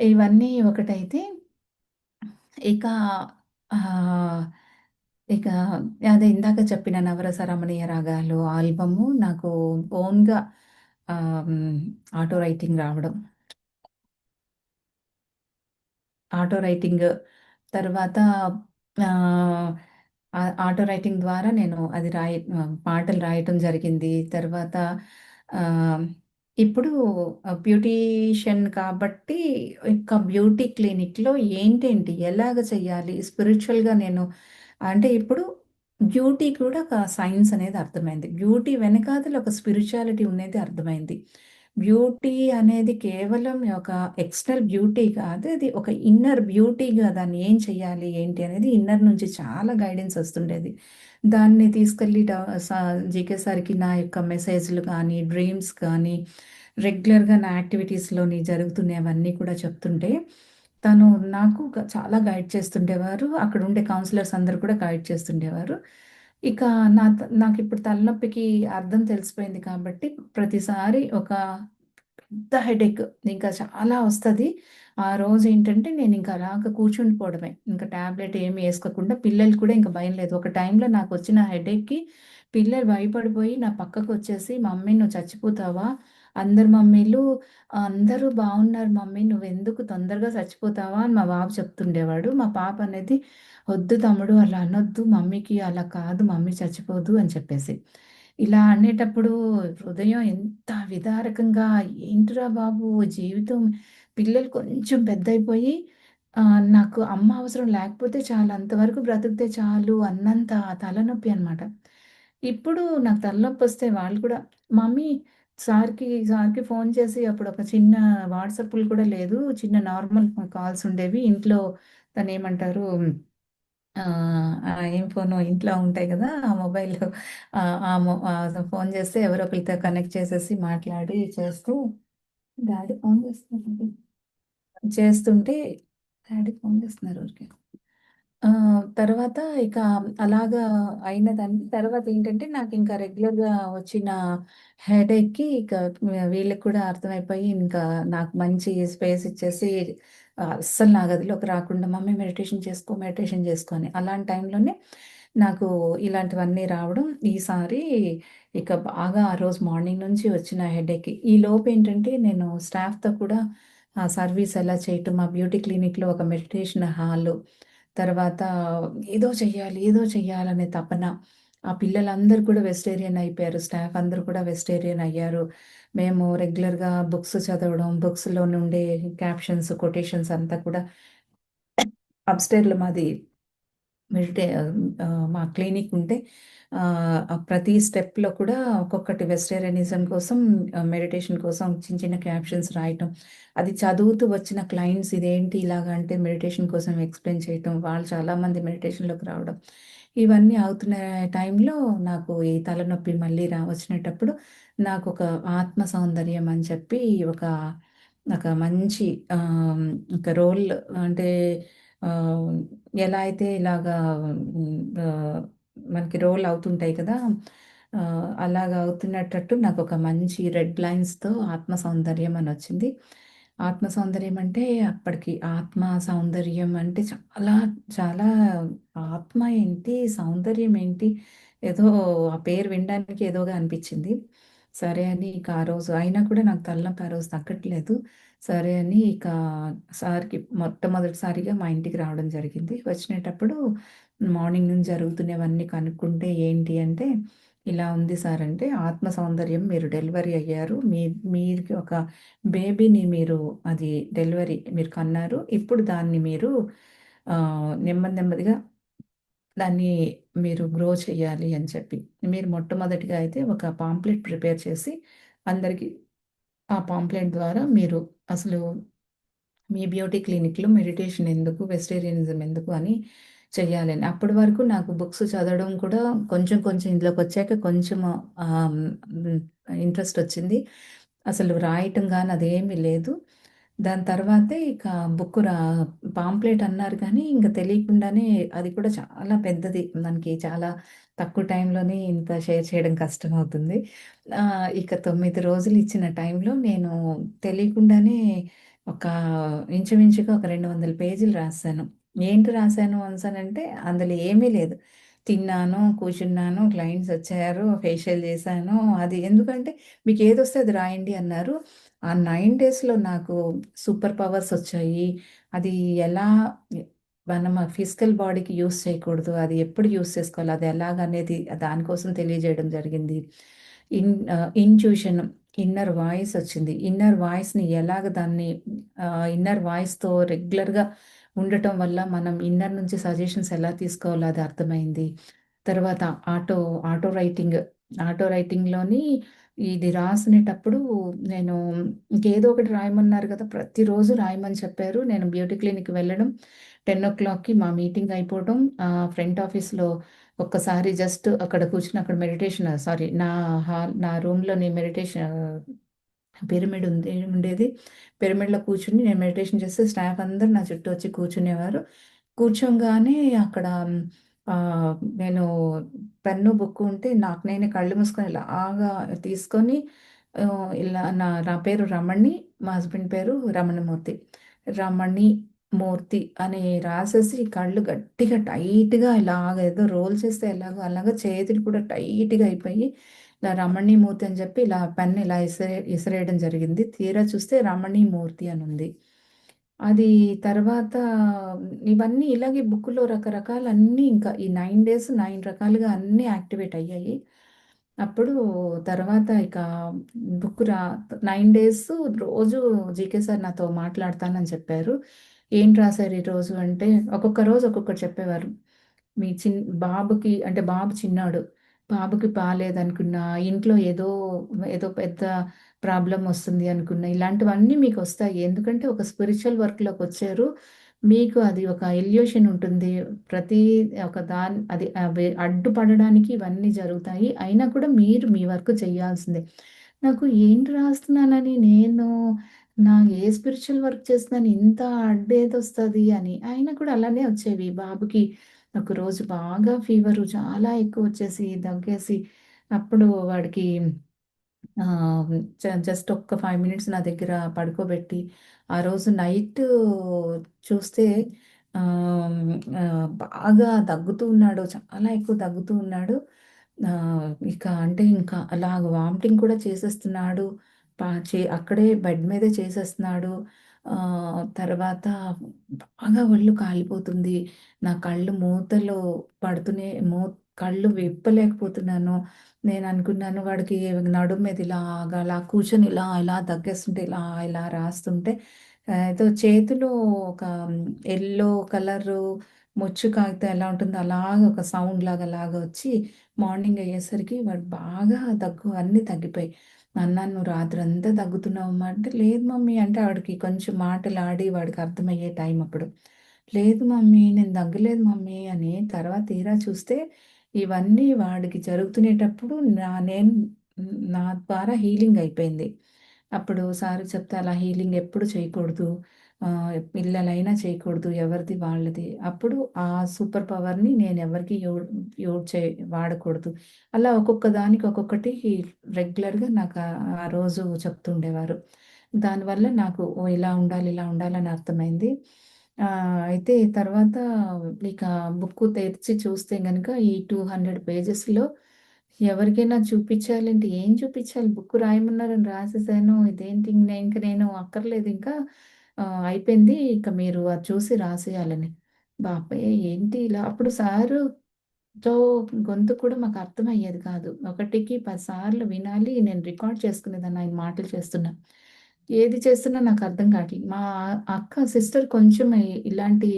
ఇవన్నీ ఒకటైతే ఇక ఆహ్, ఇక అదే ఇందాక చెప్పిన 'నవరస రమణీయ రాగాలు' ఆల్బము నాకు ఓన్‌గా ఆటో రైటింగ్ రావడం. ఆటో రైటింగ్ తర్వాత ఆహ్, ఆటో రైటింగ్ ద్వారా నేను అది పాటలు రాయటం జరిగింది. తర్వాత ఆహ్, ఇప్పుడు బ్యూటీషియన్ కాబట్టి ఇక బ్యూటీ క్లినిక్‌లో ఏంటేంటి, ఎలాగ చేయాలి? స్పిరిచ్యువల్‌గా నేను అంటే ఇప్పుడు బ్యూటీ కూడా ఒక సైన్స్ అనేది అర్థమైంది. బ్యూటీ వెనకాతల ఒక స్పిరిచ్యుయాలిటీ ఉన్నది అర్థమైంది. బ్యూటీ అనేది కేవలం ఒక ఎక్స్‌టర్నల్ బ్యూటీ కాదు. అది ఒక ఇన్నర్ బ్యూటీగా దాన్ని ఏం చేయాలి, ఏంటి అనేది ఇన్నర్ నుంచి చాలా గైడెన్స్ వస్తుండేది. దాన్ని తీసుకెళ్ళి జీకే సార్‌కి నా యొక్క మెసేజ్‌లు కానీ, డ్రీమ్స్ కానీ, రెగ్యులర్‌గా నా యాక్టివిటీస్‌లోని జరుగుతున్నవన్నీ కూడా చెప్తుంటే, తను నాకు చాలా గైడ్ చేస్తుండేవారు. అక్కడుండే కౌన్సిలర్స్ అందరూ కూడా గైడ్ చేస్తుండేవారు. ఇక నాకిప్పుడు తలనొప్పికి అర్థం తెలిసిపోయింది కాబట్టి, ప్రతిసారి ఒక పెద్ద హెడేక్ ఇంకా చాలా వస్తది. ఆ రోజేంటంటే నేనింక అలాగ కూర్చుండిపోవడమే. ఇంక టాబ్లెట్ ఏమి ఏసుకోకుండా పిల్లలు కూడా ఇంక భయం లేదు. ఒక టైంలో నాకొచ్చిన హెడేక్‌కి పిల్లలు భయపడిపోయి నా పక్కకొచ్చేసి, "మమ్మీ నువ్వు చచ్చిపోతావా? అందరు మమ్మీలు అందరూ బావున్నారు మమ్మీ. నువ్వెందుకు తొందరగా చచ్చిపోతావా?" అని మా బాబు చెప్తుండేవాడు. మా పాప అనేది, "వద్దు తమ్ముడు అలా అనొద్దు. మమ్మీకి అలా కాదు. మమ్మీ చచ్చిపోదు" అని చెప్పేసి. ఇలా అనేటప్పుడు హృదయం ఎంత విదారకంగా ఏంటిరా బాబు జీవితం పిల్లలు కొంచెం పెద్దయిపోయి నాకు అమ్మ అవసరం లేకపోతే చాలు అంతవరకు బ్రతికితే చాలు అన్నంత తలనొప్పి అనమాట. ఇప్పుడు నాకు తలనొప్పొస్తే వాళ్ళు కూడా మమ్మీ సార్‌కి ఫోను చేసి అప్పుడు ఒక చిన్న వాట్సాప్‌లు కూడా లేదు. చిన్న నార్మల్ కాల్స్ ఉండేవి. ఇంట్లో దాన్నేమంటారు ఏం ఫోను ఇంట్లో ఉంటాయి గదా! ఆ మొబైల్‌లో ఫోను చేస్తే ఎవరో ఒకళ్ళతో కనెక్ట్ చేసేసి మాట్లాడి చేస్తూ డ్యాడీ ఫోను చేస్తున్నారండి. చేస్తుంటే డ్యాడీ ఫోను చేస్తున్నారు ఊరికే. తర్వాత ఇక అలాగా అయినదాన్ని తర్వాతేంటంటే, నాకింకా రెగ్యులర్‌గా వచ్చిన హెడేక్‌కి ఇక వీళ్ళకి కూడా అర్థమైపోయి, ఇంకా నాకు మంచి స్పేస్ ఇచ్చేసి, అస్సలు నా గదిలోకి రాకుండా, "మమ్మీ మెడిటేషన్ చేసుకో, మెడిటేషన్ చేసుకో" అని. అలాంటి టైంలోనే నాకు ఇలాంటివన్నీ రావడం, ఈసారి ఇక బాగా ఆ రోజు మార్నింగ్ నుంచి వచ్చిన హెడేక్‌కి. ఈలోపేంటంటే, నేను స్టాఫ్‌తో కూడా సర్వీస్ ఎలా చేయటం, మా బ్యూటీ క్లినిక్‌లో ఒక మెడిటేషన్ హాలు తర్వాత ఏదో చెయ్యాలనే తపన. ఆ పిల్లలందరూ కూడా వెజిటేరియన్ అయిపోయారు. స్టాఫ్ అందరూ కూడా వెజిటేరియన్ అయ్యారు. మేము రెగ్యులర్‌గా బుక్స్ చదవడం, బుక్స్‌లో నుండే క్యాప్షన్స్, కొటేషన్స్ అంతా కూడా అప్‌స్టైర్‌లో మాది మా క్లినిక్ ఉంటే ప్రతి స్టెప్‌లో కూడా ఒక్కొక్కటి వెజిటేరియనిజం కోసం మెడిటేషన్ కోసం చిన్న చిన్న క్యాప్షన్స్ రాయటం. అది చదువుతూ వచ్చిన క్లయింట్స్ ఇదేంటి ఇలాగ అంటే మెడిటేషన్ కోసం ఎక్స్‌ప్లెయిన్ చేయటం. వాళ్ళు చాలామంది మెడిటేషన్‌లోకి రావడం. ఇవన్నీ అవుతున్న టైంలో నాకు ఈ తలనొప్పి మళ్ళీ వచ్చినటప్పుడు నాకొక ఆత్మ సౌందర్యం అని చెప్పి ఒక ఒక మంచి ఆహ్, ఒక రోల్ అంటే ఆహ్, ఎలా అయితే ఇలాగా మనకి రోల్ అవుతుంటాయి కదా! అలాగా అవుతున్నట్టట్టు నాకొక మంచి రెడ్ లైన్స్‌తో ఆత్మ సౌందర్యం అనొచ్చింది. ఆత్మ సౌందర్యం అంటే అప్పటికి ఆత్మ సౌందర్యం అంటే చాలా, చాలా ఆత్మ ఏంటి? సౌందర్యం ఏంటి? ఏదో ఆ పేరు వినడానికి ఏదోగా అనిపిచ్చింది. సరే అని ఇక ఆ రోజు అయినా కూడా నాకు తలనొప్పి ఆ రోజు తగ్గట్లేదు. సరే అని ఇక సార్‌కి మొట్టమొదటిసారిగా మా ఇంటికి రావడం జరిగింది. వచ్చినేటప్పుడు మార్నింగ్ నుంచి జరుగుతున్నవన్నీ కనుక్కుంటే ఏంటి అంటే, ఇలా ఉంది సార్ అంటే, ఆత్మ సౌందర్యం మీరు డెలివరీ అయ్యారు. మీకు ఒక బేబీని మీరు అది డెలివరీ మీరు కన్నారు. ఇప్పుడు దాన్ని మీరు నెమ్మది నెమ్మదిగా దాన్ని మీరు గ్రో చేయాలి అని చెప్పి. మీరు మొట్టమొదటిగా అయితే ఒక పాంప్లెట్ ప్రిపేర్ చేసి అందరికి ఆ పాంప్లెట్ ద్వారా మీరు అసలు మీ బ్యూటీ క్లినిక్‌లో మెడిటేషన్ ఎందుకు? వెజిటేరియనిజం ఎందుకు? అని చెయ్యాలని. అప్పటి వరకు నాకు బుక్స్ చదవడం కూడా కొంచెం కొంచెం ఇందులోకొచ్చాక కొంచెం ఆహ్, హ్మ్, ఇంట్రెస్టొచ్చింది. అసలు రాయటం గాని అదేమీ లేదు. దాని తర్వాతే ఇక బుక్ పాంప్లెట్ అన్నారు కానీ ఇంక తెలియకుండానే అది కూడా చాలా పెద్దది. మనకి చాలా తక్కువ టైంలోనే ఇంత షేర్ చేయడం కష్టమవుతుంది. ఇక 9 రోజులు ఇచ్చిన టైంలో నేను తెలియకుండానే ఒక ఇంచుమించుగా ఒక 200 పేజీలు రాసాను. ఏంటి రాసాను అనేసనంటే అందులో ఏమీ లేదు. తిన్నాను, కూర్చున్నాను, క్లయింట్స్ వచ్చారు, ఫేషియల్ చేశాను. అది ఎందుకంటే మీకేదొస్తే అది రాయండి అన్నారు. ఆ 9 డేస్‌లో నాకు సూపర్ పవర్స్ వచ్చాయి. అది ఎలా మనం ఫిజికల్ బాడీకి యూజ్ చేయకూడదు. అది ఎప్పుడు యూజ్ చేసుకోవాలి. అది ఎలాగనేది దానికోసం తెలియజేయడం జరిగింది. ఇంట్యూషన్, ఇన్నర్ వాయిస్ వచ్చింది. ఇన్నర్ వాయిస్‌ని ఎలాగ దాన్ని ఇన్నర్ వాయిస్‌తో రెగ్యులర్‌గా ఉండటం వల్ల మనం ఇన్నర్ నుంచి సజెషన్స్ ఎలా తీసుకోవాలో అది అర్థమైంది. తర్వాత ఆటో, ఆటో రైటింగ్. ఆటో రైటింగ్‌లోని ఇది రాసునేటప్పుడు నేను ఇంకేదో ఒకటి రాయమన్నారు కదా! ప్రతిరోజు రాయమని చెప్పారు. నేను బ్యూటీ క్లినిక్‌కి వెళ్ళడం, 10:00కి మా మీటింగ్ అయిపోవడం, ఫ్రంట్ ఆఫీస్‌లో ఒక్కసారి జస్ట్ అక్కడ కూర్చొని అక్కడ మెడిటేషన్ సారీ నా రూమ్‌లోని మెడిటేషన్ ఉండేది. పిరమిడ్‌లో కూర్చొని నేను మెడిటేషన్ చేస్తే స్టాఫ్ అందరూ నా చుట్టూ వచ్చి కూర్చునేవారు. కూర్చోంగానే అక్కడ నేను పెన్ను, బుక్కు ఉంటే నాకు నేనే కళ్ళు మూసుకొని ఇలాగా తీసుకొని ఇలా నా పేరు రమణి. మా హస్బెండ్ పేరు రమణమూర్తి. రమణి మూర్తి అని రాసేసి కళ్ళు గట్టిగా టైట్‌గా ఇలాగ ఏదో రోల్ చేస్తే ఎలాగో అలాగా చేతులు కూడా టైట్‌గా అయిపోయి ఇలా రమణీమూర్తి అని చెప్పి ఇలా పెన్ ఇలా ఇసిరేయడం జరిగింది. తీరా చూస్తే రమణీమూర్తి అనుంది. అది తర్వాత ఇవన్నీ ఇలాగే బుక్‌లో రకరకాలన్నీ ఇంకా ఈ 9 డేస్ 9 రకాలుగా అన్నీ యాక్టివేట్ అయ్యాయి. అప్పుడు తర్వాత ఇక బుక్ 9 డేస్ రోజు జీకే సార్ నాతో మాట్లాడతానని చెప్పారు. "ఏంటి రాసారు ఈరోజు" అంటే ఒక్కొక్క రోజు ఒక్కొక్కటి చెప్పేవారు. మీ బాబుకి అంటే బాబు చిన్నాడు. బాబుకి బాలేదనుకున్నా, ఇంట్లో ఏదో, ఏదో పెద్ద ప్రాబ్లమ్ వస్తుంది అనుకున్నా, ఇలాంటివన్నీ మీకొస్తాయి. ఎందుకంటే ఒక స్పిరిచువల్ వర్క్‌లోకొచ్చారు. మీకు అది ఒక ఇల్యూషన్ ఉంటుంది. ప్రతి ఒక అది అవి అడ్డుపడడానికి ఇవన్నీ జరుగుతాయి. అయినా కూడా మీరు మీ వర్క్ చేయాల్సిందే. నాకు ఏంటి రాస్తున్నానని నేను ఏ స్పిరిచువల్ వర్క్ చేస్తున్నాను ఇంత అడ్డేదొస్తది అని. అయినా కూడా అలానే వచ్చేవి. బాబుకి ఒకరోజు బాగా ఫీవరు చాలా ఎక్కువొచ్చేసి, దగ్గేసి అప్పుడు వాడికి ఆహ్, జస్ట్ ఒక్క 5 మినిట్స్ నా దగ్గర పడుకోబెట్టి, ఆ రోజు నైటు చూస్తే బాగా దగ్గుతూ ఉన్నాడు. చాలా ఎక్కువ దగ్గుతూ ఉన్నాడు. ఇక అంటే ఇంకా అలాగ వామిటింగ్ కూడా చేసేస్తున్నాడు. అక్కడే బెడ్ మీదే చేసేస్తున్నాడు. తర్వాత బాగా ఒళ్ళు కాలిపోతుంది. నా కళ్ళు మూతలు పడుతూనే కళ్ళు విప్పలేకపోతున్నాను. నేననుకున్నాను వాడికి నడుము మీద ఇలాగా అలా కూర్చొని ఇలా ఇలా దగ్గేస్తుంటే ఇలా ఇలా రాస్తుంటే ఏదో చేతిలో ఒక యెల్లో కలరు ముచ్చు కాగితం ఎలా ఉంటుందో అలాగా ఒక సౌండ్ లాగా అలాగా వచ్చి మార్నింగ్ అయ్యేసరికి వాడు బాగా దగ్గు అన్నీ తగ్గిపోయాయి. అన్నాను, "నువ్వు రాత్రంతా దగ్గుతున్నావమ్మా" అంటే, "లేదు మమ్మీ" అంటే ఆవిడకి కొంచెం మాటలాడి వాడికి అర్థమయ్యే టైం అప్పుడు. "లేదు మమ్మీ నేను దగ్గలేదు మమ్మీ" అని. తర్వాత తీరా చూస్తే ఇవన్నీ వాడికి జరుగుతునేటప్పుడు నా ద్వారా హీలింగ్ అయిపోయింది. అప్పుడు సార్‌కి చెప్తే, "అలా హీలింగ్ ఎప్పుడు చేయకూడదు. పిల్లలైనా చేయకూడదు. ఎవరిది వాళ్ళది." అప్పుడు ఆ సూపర్ పవర్‌ని నేనెవరికీ వాడకూడదు. అలా ఒక్కొక్క దానికి ఒక్కొక్కటి రెగ్యులర్‌గా నాకు ఆ రోజు చెప్తుండేవారు. దానివల్ల నాకు ఓహ్! ఇలా ఉండాలి, ఇలా ఉండాలని అర్థమైంది. అయితే తర్వాత ఇక బుక్కు తెరిచి చూస్తే గనక ఈ 200 పేజెస్‌లో ఎవరికైనా చూపించాలంటే ఏం చూపించాలి? బుక్ రాయమన్నారని రాసేసాను. ఇదేంటి ఇంక నేను అక్కర్లేదింకా అయిపోయింది. ఇక మీరు అది చూసి రాసేయాలని. బాబోయ్! ఏంటి ఇలా అప్పుడు సారుతో గొంతు కూడా మాకు అర్థమయ్యేది కాదు. ఒకటికి 10 సార్లు వినాలి. నేను రికార్డ్ చేసుకునేదాన్ని ఆయన మాటలు చేస్తున్నా. ఏది చేస్తున్నా నాకు అర్థం కావట్లేదు. మా అక్క సిస్టర్ కొంచెం ఇలాంటి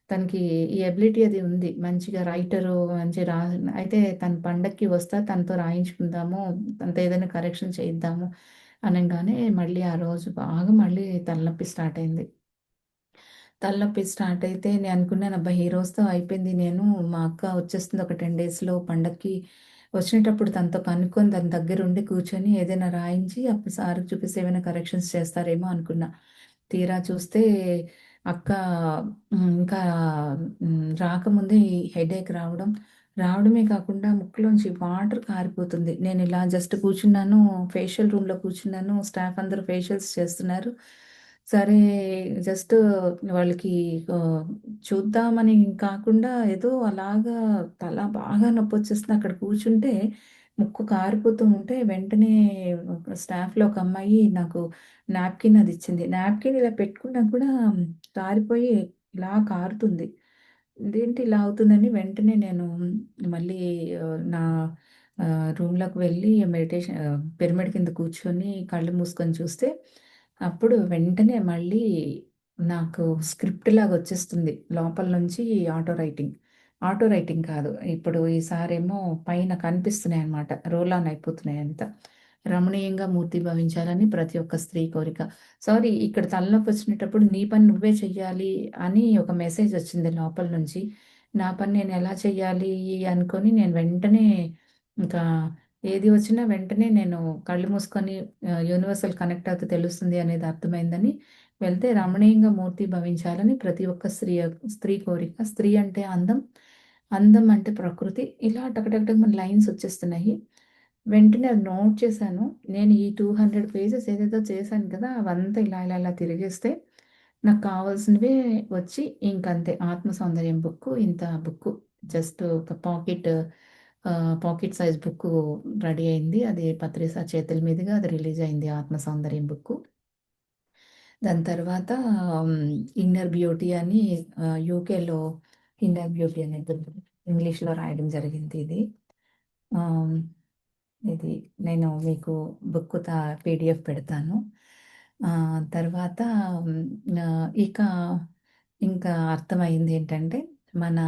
తనకి ఈ ఎబిలిటీ అది ఉంది. మంచిగా రైటరు మంచిగా అయితే తన పండక్కి వస్తా తనతో రాయించుకుందాము. తనతో ఏదైనా కరెక్షన్ చేయిద్దాము అనంగానే మళ్ళీ ఆ రోజు బాగా మళ్ళీ తలనొప్పి స్టార్ట్ అయింది. తలనొప్పి స్టార్ట్ అయితే నేను అనుకున్నాను అబ్బా! ఈ రోజుతో అయిపోయింది. మా అక్క వచ్చేస్తుంది ఒక 10 డేస్‌లో పండక్కి. వచ్చేటప్పుడు తనతో కనుక్కొని తన దగ్గరుండి కూర్చొని ఏదైనా రాయించి అప్పుడు సార్‌కి చూపిస్తే ఏమైనా కరెక్షన్స్ చేస్తారేమో అనుకున్నా. తీరా చూస్తే అక్క ఇంకా రాకముందే ఈ హెడేక్ రావడమే కాకుండా ముక్కులోంచి వాటర్ కారిపోతుంది. నేనిలా జస్ట్ కూర్చున్నాను. ఫేషియల్ రూమ్‌లో కూర్చున్నాను. స్టాఫ్ అందరూ ఫేషియల్స్ చేస్తున్నారు. సరే జస్ట్ వాళ్ళకి ఆహ్, చూద్దామని కాకుండా ఏదో అలాగా తల బాగా నొప్పొచ్చేస్తుంది. అక్కడ కూర్చుంటే ముక్కు కారిపోతూ ఉంటే వెంటనే ఒక స్టాఫ్‌లో ఒక అమ్మాయి నాకు నాప్కిన్ అది ఇచ్చింది. నాప్కిన్ ఇలా పెట్టుకున్నా కూడా కారిపోయి ఇలా కారుతుంది. ఇదేంటి ఇలా అవుతుందని వెంటనే నేను మళ్ళీ నా రూమ్‌లోకి వెళ్ళి పిరమిడ్ కింద కూర్చొని కళ్ళు మూసుకొని చూస్తే అప్పుడు వెంటనే మళ్ళీ నాకు స్క్రిప్ట్ లాగా వచ్చేస్తుంది. లోపల నుంచి ఆటో రైటింగ్. ఆటో రైటింగ్ కాదు. ఇప్పుడు ఈసారేమో పైన కనిపిస్తున్నాయన్నమాట. రోల్ ఆన్ అయిపోతున్నాయి అంతా. రమణీయంగా మూర్తి భవించాలని ప్రతి ఒక్క స్త్రీ కోరిక. సారీ ఇక్కడ తలనొప్పి వచ్చినప్పుడు నీ పని నువ్వే చెయ్యాలి అని ఒక మెసేజ్ వచ్చింది లోపల నుంచి. నా పని నేను ఎలా చెయ్యాలి అనుకోని నేను వెంటనే ఇంకా ఏది వచ్చినా వెంటనే నేను కళ్ళు మూసుకొని యూనివర్సల్ కనెక్ట్ అవుతే తెలుస్తుంది అనేది అర్థమైందని వెళ్తే రమణీయంగా మూర్తి భవించాలని ప్రతి ఒక్క స్త్రీ కోరిక. స్త్రీ అంటే అందం, అందం అంటే ప్రకృతి. ఇలా టక టక టక మన లైన్స్ వచ్చేస్తున్నాయి. వెంటనే అది నోట్ చేశాను. నేను ఈ 200 పేజెస్ ఏదేదో చేశాను కదా! అవంతా ఇలా ఇలా ఇలా తిరిగేస్తే నాకు కావాల్సినవే వచ్చి ఇంకంతే. ఆత్మ సౌందర్యం బుక్కు ఇంత బుక్కు జస్ట్ ఒక పాకెట్ సైజ్ బుక్కు రెడీ అయింది. అది పత్రిసా చేతుల మీదుగా అది రిలీజ్ అయింది 'ఆత్మ సౌందర్యం' బుక్కు. దాని తర్వాత హ్మ్, 'ఇన్నర్ బ్యూటీ' అని యూకేలో 'ఇన్నర్ బ్యూటీ' అనేది ఇంగ్లీష్‌లో రాయడం జరిగింది ఇది. ఆహ్, ఇది నేను మీకు బుక్ పీడిఎఫ్ పెడతాను. తర్వాత హ్మ్, ఇక ఇంకా అర్థమైందేంటంటే, మన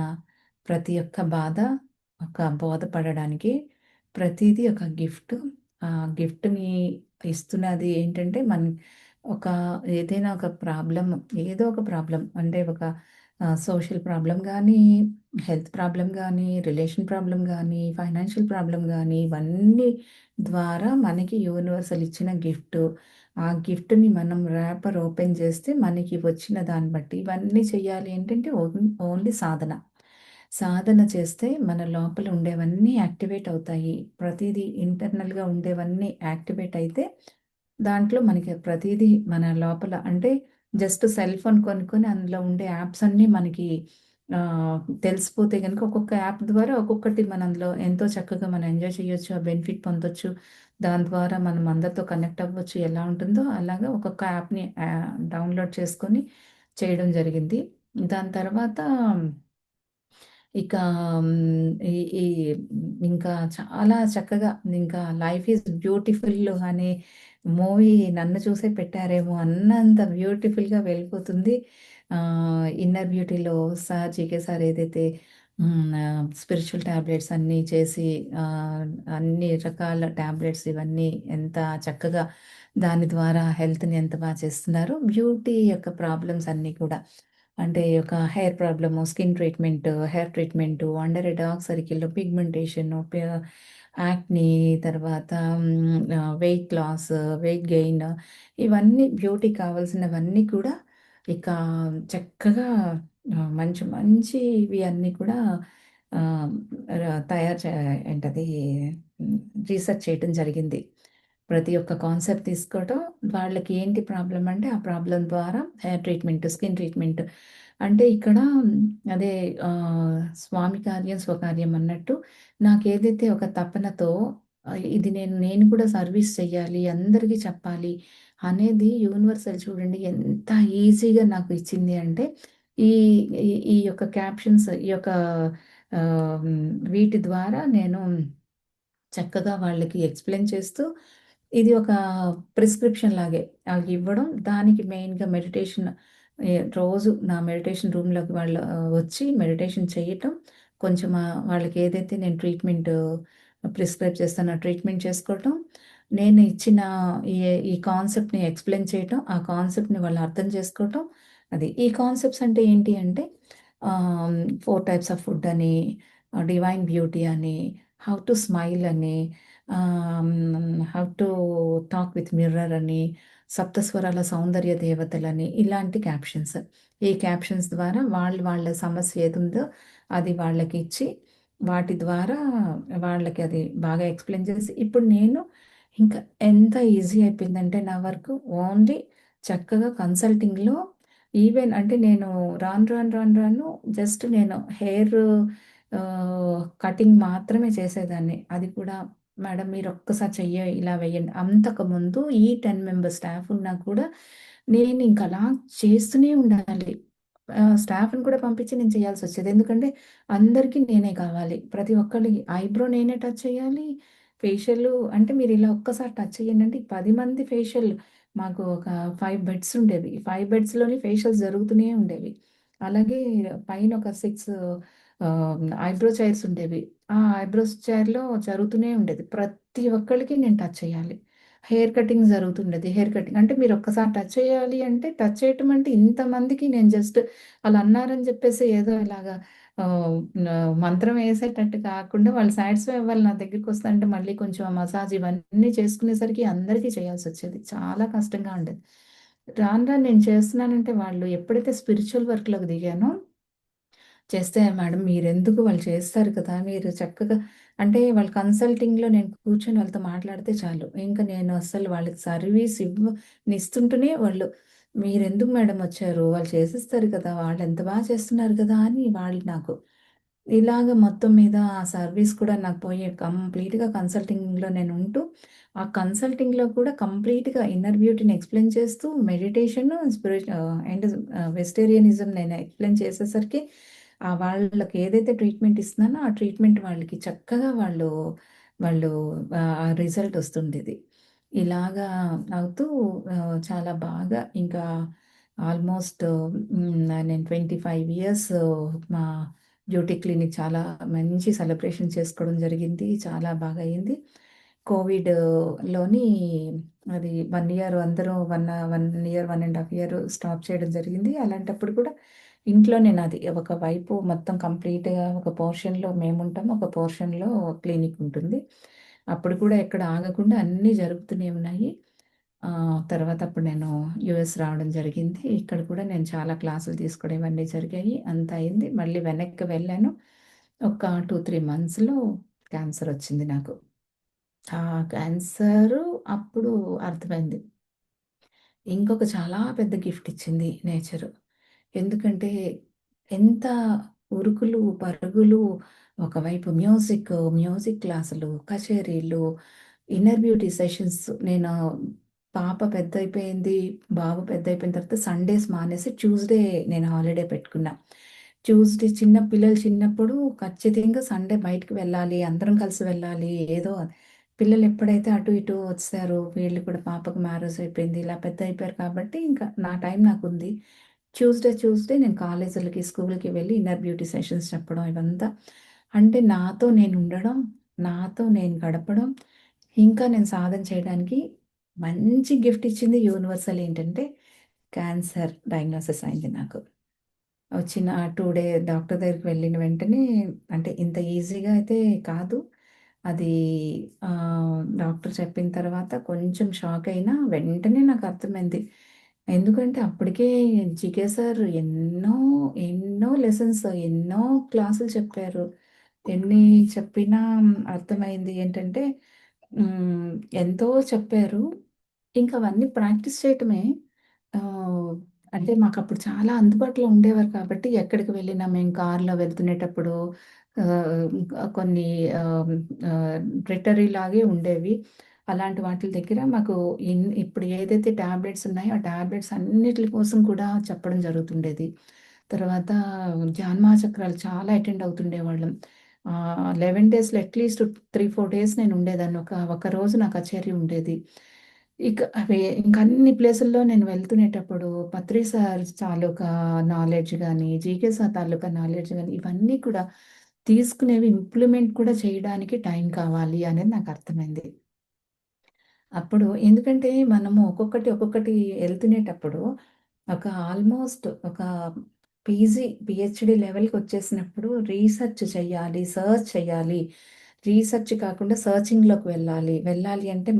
ప్రతి ఒక్క బాధ ఒక బోధపడడానికి ప్రతీదీ ఒక గిఫ్ట్. ఆ గిఫ్ట్‌ని ఇస్తున్నది ఏంటంటే, ఒక ఏదైనా ఒక ప్రాబ్లమ్ ఏదో ఒక ప్రాబ్లమ్ అంటే ఒక సోషల్ ప్రాబ్లమ్ గానీ, హెల్త్ ప్రాబ్లమ్ గానీ, రిలేషన్ ప్రాబ్లమ్ గానీ, ఫైనాన్షియల్ ప్రాబ్లమ్ గానీ, ఇవన్నీ ద్వారా మనకి యూనివర్సల్ ఇచ్చిన గిఫ్టు. ఆ గిఫ్ట్‌ని మనం ర్యాపర్ ఓపెన్ చేస్తే మనకి వచ్చిన దాన్ని బట్టి ఇవన్నీ చెయ్యాలి ఏంటంటే ఓన్లీ సాధన. సాధన చేస్తే మన లోపల ఉండేవన్నీ యాక్టివేట్ అవుతాయి. ప్రతీదీ ఇంటర్నల్‌గా ఉండేవన్నీ యాక్టివేట్ అయితే దాంట్లో మనకి ప్రతీదీ మన లోపల అంటే జస్ట్ సెల్ ఫోన్ కొనుక్కొని అందులో ఉండే యాప్స్ అన్నీ మనకి తెలిసిపోతే గనుక ఒక్కొక్క యాప్ ద్వారా ఒక్కొక్కటి మనం అందులో ఎంతో చక్కగా మనం ఎంజాయ్ చేయొచ్చు. ఆ బెనిఫిట్ పొందొచ్చు. దాని ద్వారా మనం అందరితో కనెక్ట్ అవ్వచ్చు. ఎలా ఉంటుందో అలాగా ఒక్కొక్క యాప్‌ని డౌన్‌లోడ్ చేసుకొని చేయడం జరిగింది. దాని తర్వాత ఇక ఈ ఈ ఇంకా చాలా చక్కగా ఇంకా 'లైఫ్ ఈజ్ బ్యూటిఫుల్' అనే మూవీ నన్ను చూసే పెట్టారేమో అన్నంత బ్యూటిఫుల్‌గా వెళ్ళిపోతుంది. 'ఇన్నర్ బ్యూటీలో' జీకే సార్ ఏదైతే స్పిరిచ్యువల్ టాబ్లెట్స్ అన్నీ చేసి ఆహ్, అన్ని రకాల టాబ్లెట్స్ ఇవన్నీ ఎంత చక్కగా దాని ద్వారా హెల్త్‌ని ఎంత చేస్తున్నారో, బ్యూటీ యొక్క ప్రాబ్లమ్స్ అన్నీ కూడా అంటే ఒక hair problem, skin treatment, hair treatment, under eye dark circle, pigmentation, acne తర్వాత వెయిట్ లాస్, వెయిట్ గెయిన్ ఇవన్నీ బ్యూటీకి కావాల్సినవన్నీ కూడా ఇక చక్కగా మంచి మంచివి అన్నీ కూడా ఆహ్, ర తయారు చే ఏంటది రీసెర్చ్ చేయటం జరిగింది. ప్రతి ఒక్క కాన్సెప్ట్ తీసుకోవటం, వాళ్ళకి ఏంటి ప్రాబ్లమ్ అంటే, ఆ ప్రాబ్లమ్ ద్వారా హెయిర్ ట్రీట్మెంట్, స్కిన్ ట్రీట్మెంట్ అంటే ఇక్కడ అదే స్వామి కార్యం స్వకార్యం అన్నట్టు నాకేదైతే ఒక తపనతో ఇది నేను కూడా సర్వీస్ చెయ్యాలి, అందరికీ చెప్పాలి అనేది యూనివర్సల్ చూడండి ఎంత ఈజీగా నాకు ఇచ్చింది అంటే, ఈ ఈ యొక్క క్యాప్షన్స్ ఈ యొక్క వీటి ద్వారా నేను చక్కగా వాళ్ళకి ఎక్స్‌ప్లెయిన్ చేస్తూ, ఇది ఒక ప్రిస్క్రిప్షన్ లాగే ఆళ్ళకివ్వడం, దానికి మెయిన్‌గా మెడిటేషన్ రోజు నా మెడిటేషన్ రూమ్‌లోకి వాళ్ళు వచ్చి మెడిటేషన్ చేయటం, కొంచెం వాళ్ళకేదైతే నేను ట్రీట్మెంట్ ప్రిస్క్రైబ్ చేస్తానో ఆ ట్రీట్మెంట్ చేసుకోవటం, నేను ఇచ్చిన ఈ ఈ కాన్సెప్ట్‌ని ఎక్స్‌ప్లెయిన్ చేయటం, ఆ కాన్సెప్ట్‌ని వాళ్ళు అర్థం చేసుకోవటం, అది. ఈ కాన్సెప్ట్స్ అంటే ఏంటి అంటే 4 టైప్స్ ఆఫ్ ఫుడ్ అని, డివైన్ బ్యూటీ అని, హౌ టు స్మైల్ అని, how to talk with mirror అని, సప్తస్వరాల సౌందర్య దేవతలని ఇలాంటి క్యాప్షన్స్. ఈ క్యాప్షన్స్ ద్వారా వాళ్ళ సమస్య ఏదుందో అది వాళ్ళకిచ్చి, వాటి ద్వారా వాళ్ళకి అది బాగా ఎక్స్‌ప్లెయిన్ చేసి, ఇప్పుడు నేను ఇంకా ఎంత ఈజీ అయిపోయిందంటే నా వర్కు ఓన్లీ చక్కగా కన్సల్టింగ్‌లో ఈవెన్ అంటే నేను రాను జస్ట్ నేను హెయిర్ కటింగ్ మాత్రమే చేసేదాన్ని. అది కూడా మేడం మీరొక్కసారి చెయ్యి ఇలా వేయండి. అంతకుముందు ఈ 10 మెంబర్స్ స్టాఫ్ ఉన్నా కూడా నేనింక అలా చేస్తూనే ఉండాలి. స్టాఫ్‌ని కూడా పంపించి నేను చేయాల్సొచ్చేది. ఎందుకంటే అందరికి నేనే కావాలి. ప్రతి ఒక్కళ్ళకి ఐబ్రో నేనే టచ్ చేయాలి. ఫేషియల్ అంటే మీరిలా ఒక్కసారి టచ్ చేయండంటే 10 మంది ఫేషియల్ మాకు ఒక 5 బెడ్స్ ఉండేవి. 5 బెడ్స్‌లోని ఫేషియల్స్ జరుగుతూనే ఉండేవి. అలాగే పైన ఒక 6 ఐబ్రో చైర్స్ ఉండేవి. ఆ ఐబ్రోస్ చైర్‌లో జరుగుతూనే ఉండేది. ప్రతి ఒక్కళ్ళకి నేను టచ్ చేయాలి. హెయిర్ కటింగ్ జరుగుతుండేది. హెయిర్ కటింగ్ అంటే మీరొక్కసారి టచ్ చేయాలి అంటే టచ్ చేయటం అంటే ఇంతమందికి నేను జస్ట్ ఆళ్ళు అన్నారని చెప్పేసి ఏదో ఇలాగా ఆహ్, న మంత్రం వేసేటట్టు కాకుండా వాళ్ళు సాటిస్ఫై అవ్వాలి నా దగ్గరికొస్తాంటే మళ్ళీ కొంచెం ఆ మసాజ్ ఇవన్నీ చేసుకునేసరికి అందరికీ చేయాల్సొచ్చేది. చాలా కష్టంగా ఉండేది. రాను నేను చేస్తున్నానంటే వాళ్ళు ఎప్పుడైతే స్పిరిచ్యువల్ వర్క్‌లోకి దిగానో చేస్తే మేడం మీరెందుకు వాళ్ళు చేస్తారు కదా! మీరు చక్కగా అంటే వాళ్ళు కన్సల్టింగ్‌లో నేను కూర్చొని వాళ్ళతో మాట్లాడితే చాలు. ఇంక నేను అస్సలు వాళ్ళకి సర్వీస్ ఇస్తుంటూనే వాళ్ళు మీరెందుకు మేడం వచ్చారు? వాళ్ళు చేసిస్తారు కదా! వాళ్ళెంత చేస్తున్నారు కదా! అని వాళ్ళు నాకు ఇలాగ మొత్తం మీద ఆ సర్వీస్ కూడా నాకు పోయి కంప్లీట్‌గా కన్సల్టింగ్‌లో నేనుంటూ, ఆ కన్సల్టింగ్‌లో కూడా కంప్లీట్‌గా ఇన్నర్ బ్యూటీని ఎక్స్‌ప్లెయిన్ చేస్తూ మెడిటేషన్, అండ్ వెజిటేరియనిజం నేను ఎక్స్‌ప్లెయిన్ చేసేసరికి వాళ్ళకి ఏదైతే ట్రీట్మెంట్ ఇస్తున్నానో, ఆ ట్రీట్మెంట్ వాళ్ళకి చక్కగా వాళ్ళు ఆ రిజల్ట్ వస్తుండేది. ఇలాగా అవుతూ చాలా బాగా ఇంకా ఆల్మోస్ట్ నేను 25 ఇయర్స్ మా బ్యూటీ క్లినిక్ చాలా మంచి సెలబ్రేషన్ చేసుకోవడం జరిగింది. చాలా బాగా అయింది. కోవిడ్‌లోని అది 1 ఇయర్ అందరూ 1 ఇయర్, 1 ½ ఇయర్ స్టాప్ చేయడం జరిగింది. అలాంటప్పుడు కూడా ఇంట్లోనే నాది ఒక వైపు మొత్తం కంప్లీట్‌గా ఒక పోర్షన్‌లో మేముంటాం. ఒక పోర్షన్‌లో క్లినిక్ ఉంటుంది. అప్పుడు కూడా ఎక్కడ ఆగకుండా అన్నీ జరుగుతూనే ఉన్నాయి. తర్వాత అప్పుడు నేను యూఎస్ రావడం జరిగింది. ఇక్కడ కూడా నేను చాలా క్లాసులు తీసుకోవడం ఇవన్నీ జరిగాయి. అంతా అయింది. మళ్ళీ వెనక్కి వెళ్ళాను. ఒక 2, 3 మంత్స్‌లో క్యాన్సరొచ్చింది నాకు. ఆ క్యాన్సరు అప్పుడు అర్థమైంది. ఇంకొక చాలా పెద్ద గిఫ్ట్ ఇచ్చింది నేచరు. ఎందుకంటే ఎంత ఉరుకులు, పరుగులు, ఒకవైపు మ్యూజిక్ క్లాసులు, కచేరీలు, ఇన్నర్ బ్యూటీ సెషన్స్. నేను పాప పెద్దయిపోయింది, బాబు పెద్దయిపోయిన తర్వాత సండేస్ మానేసి ట్యూస్‌డే నేను హాలిడే పెట్టుకున్నా. ట్యూస్‌డే చిన్న పిల్లలు చిన్నప్పుడు ఖచ్చితంగా సండే బయటికి వెళ్ళాలి, అందరం కలిసి వెళ్ళాలి. ఏదో పిల్లలు ఎప్పుడైతే అటు ఇటు వచ్చారో వీళ్ళు కూడా పాపకు మ్యారేజ్ అయిపోయింది. ఇలా పెద్దయిపోయారు కాబట్టి ఇంకా నా టైం నాకుంది. ట్యూస్‌డే నేను కాలేజీలకి, స్కూల్‌కి వెళ్ళి ఇన్నర్ బ్యూటీ సెషన్స్ చెప్పడం ఇవంతా. అంటే నాతో నేనుండడం, నాతో నేను గడపడం, ఇంకా నేను సాధన చేయడానికి మంచి గిఫ్ట్ ఇచ్చింది యూనివర్సల్ ఏంటంటే క్యాన్సర్ డయాగ్నోసిస్ అయింది నాకు. వచ్చిన 2 డాక్టర్ దగ్గరికి వెళ్ళిన వెంటనే అంటే ఇంత ఈజీగా అయితే కాదు. అది డాక్టర్ చెప్పిన తర్వాత కొంచెం షాక్ అయినా వెంటనే నాకు అర్థమైంది. ఎందుకంటే అప్పటికే జీకే సార్ ఎన్నో లెసన్స్, ఎన్నో క్లాసులు చెప్పారు. ఎన్ని చెప్పినా అర్థమైంది ఏంటంటే హ్మ్. ఎంతో చెప్పారు. ఇంక అవన్నీ ప్రాక్టీస్ చేయటమే. ఆహ్, అంటే మాకప్పుడు చాలా అందుబాటులో ఉండేవారు కాబట్టి ఎక్కడికి వెళ్ళినా మేము కార్‌లో వెళ్తునేటప్పుడు కొన్ని ఆహ్, ఆహ్, ప్రిటరీలాగే ఉండేవి. అలాంటి వాటిల దగ్గర మాకు ఇప్పుడు ఏదైతే టాబ్లెట్స్ ఉన్నాయో, ఆ టాబ్లెట్స్ అన్నిట్లి కోసం కూడా చెప్పడం జరుగుతుండేది. తర్వాత ధ్యాన్మా చక్రాలు చాలా అటెండ్ అవుతుండేవాళ్ళం. 11 డేస్‌లో అట్‌లీస్ట్ 3, 4 డేస్ నేను ఉండేదాన్ని. ఒక రోజు నా కచేరీ ఉండేది. ఇక ఇంక అన్ని ప్లేసుల్లో నేను వెళ్తునేటప్పుడు పత్రి సార్ తాలూకా నాలెడ్జ్ గాని, జీకే సార్ తాలూకా నాలెడ్జ్ గాని ఇవన్నీ కూడా తీసుకునేవి ఇంప్లిమెంట్ కూడా చేయడానికి టైం కావాలి అనేది నాకర్థమైంది. అప్పుడు ఎందుకంటే మనము ఒక్కొక్కటి ఎళ్తునేటప్పుడు ఆల్మోస్ట్ ఒక పీహెచ్‌డీ లెవెల్‌కొచ్చేసినప్పుడు రీసెర్చ్ చేయాలి, సెర్చ్ చేయాలి. రీసెర్చ్ కాకుండా సెర్చింగ్‌లోకి వెళ్ళాలి. వెళ్ళాలి అంటే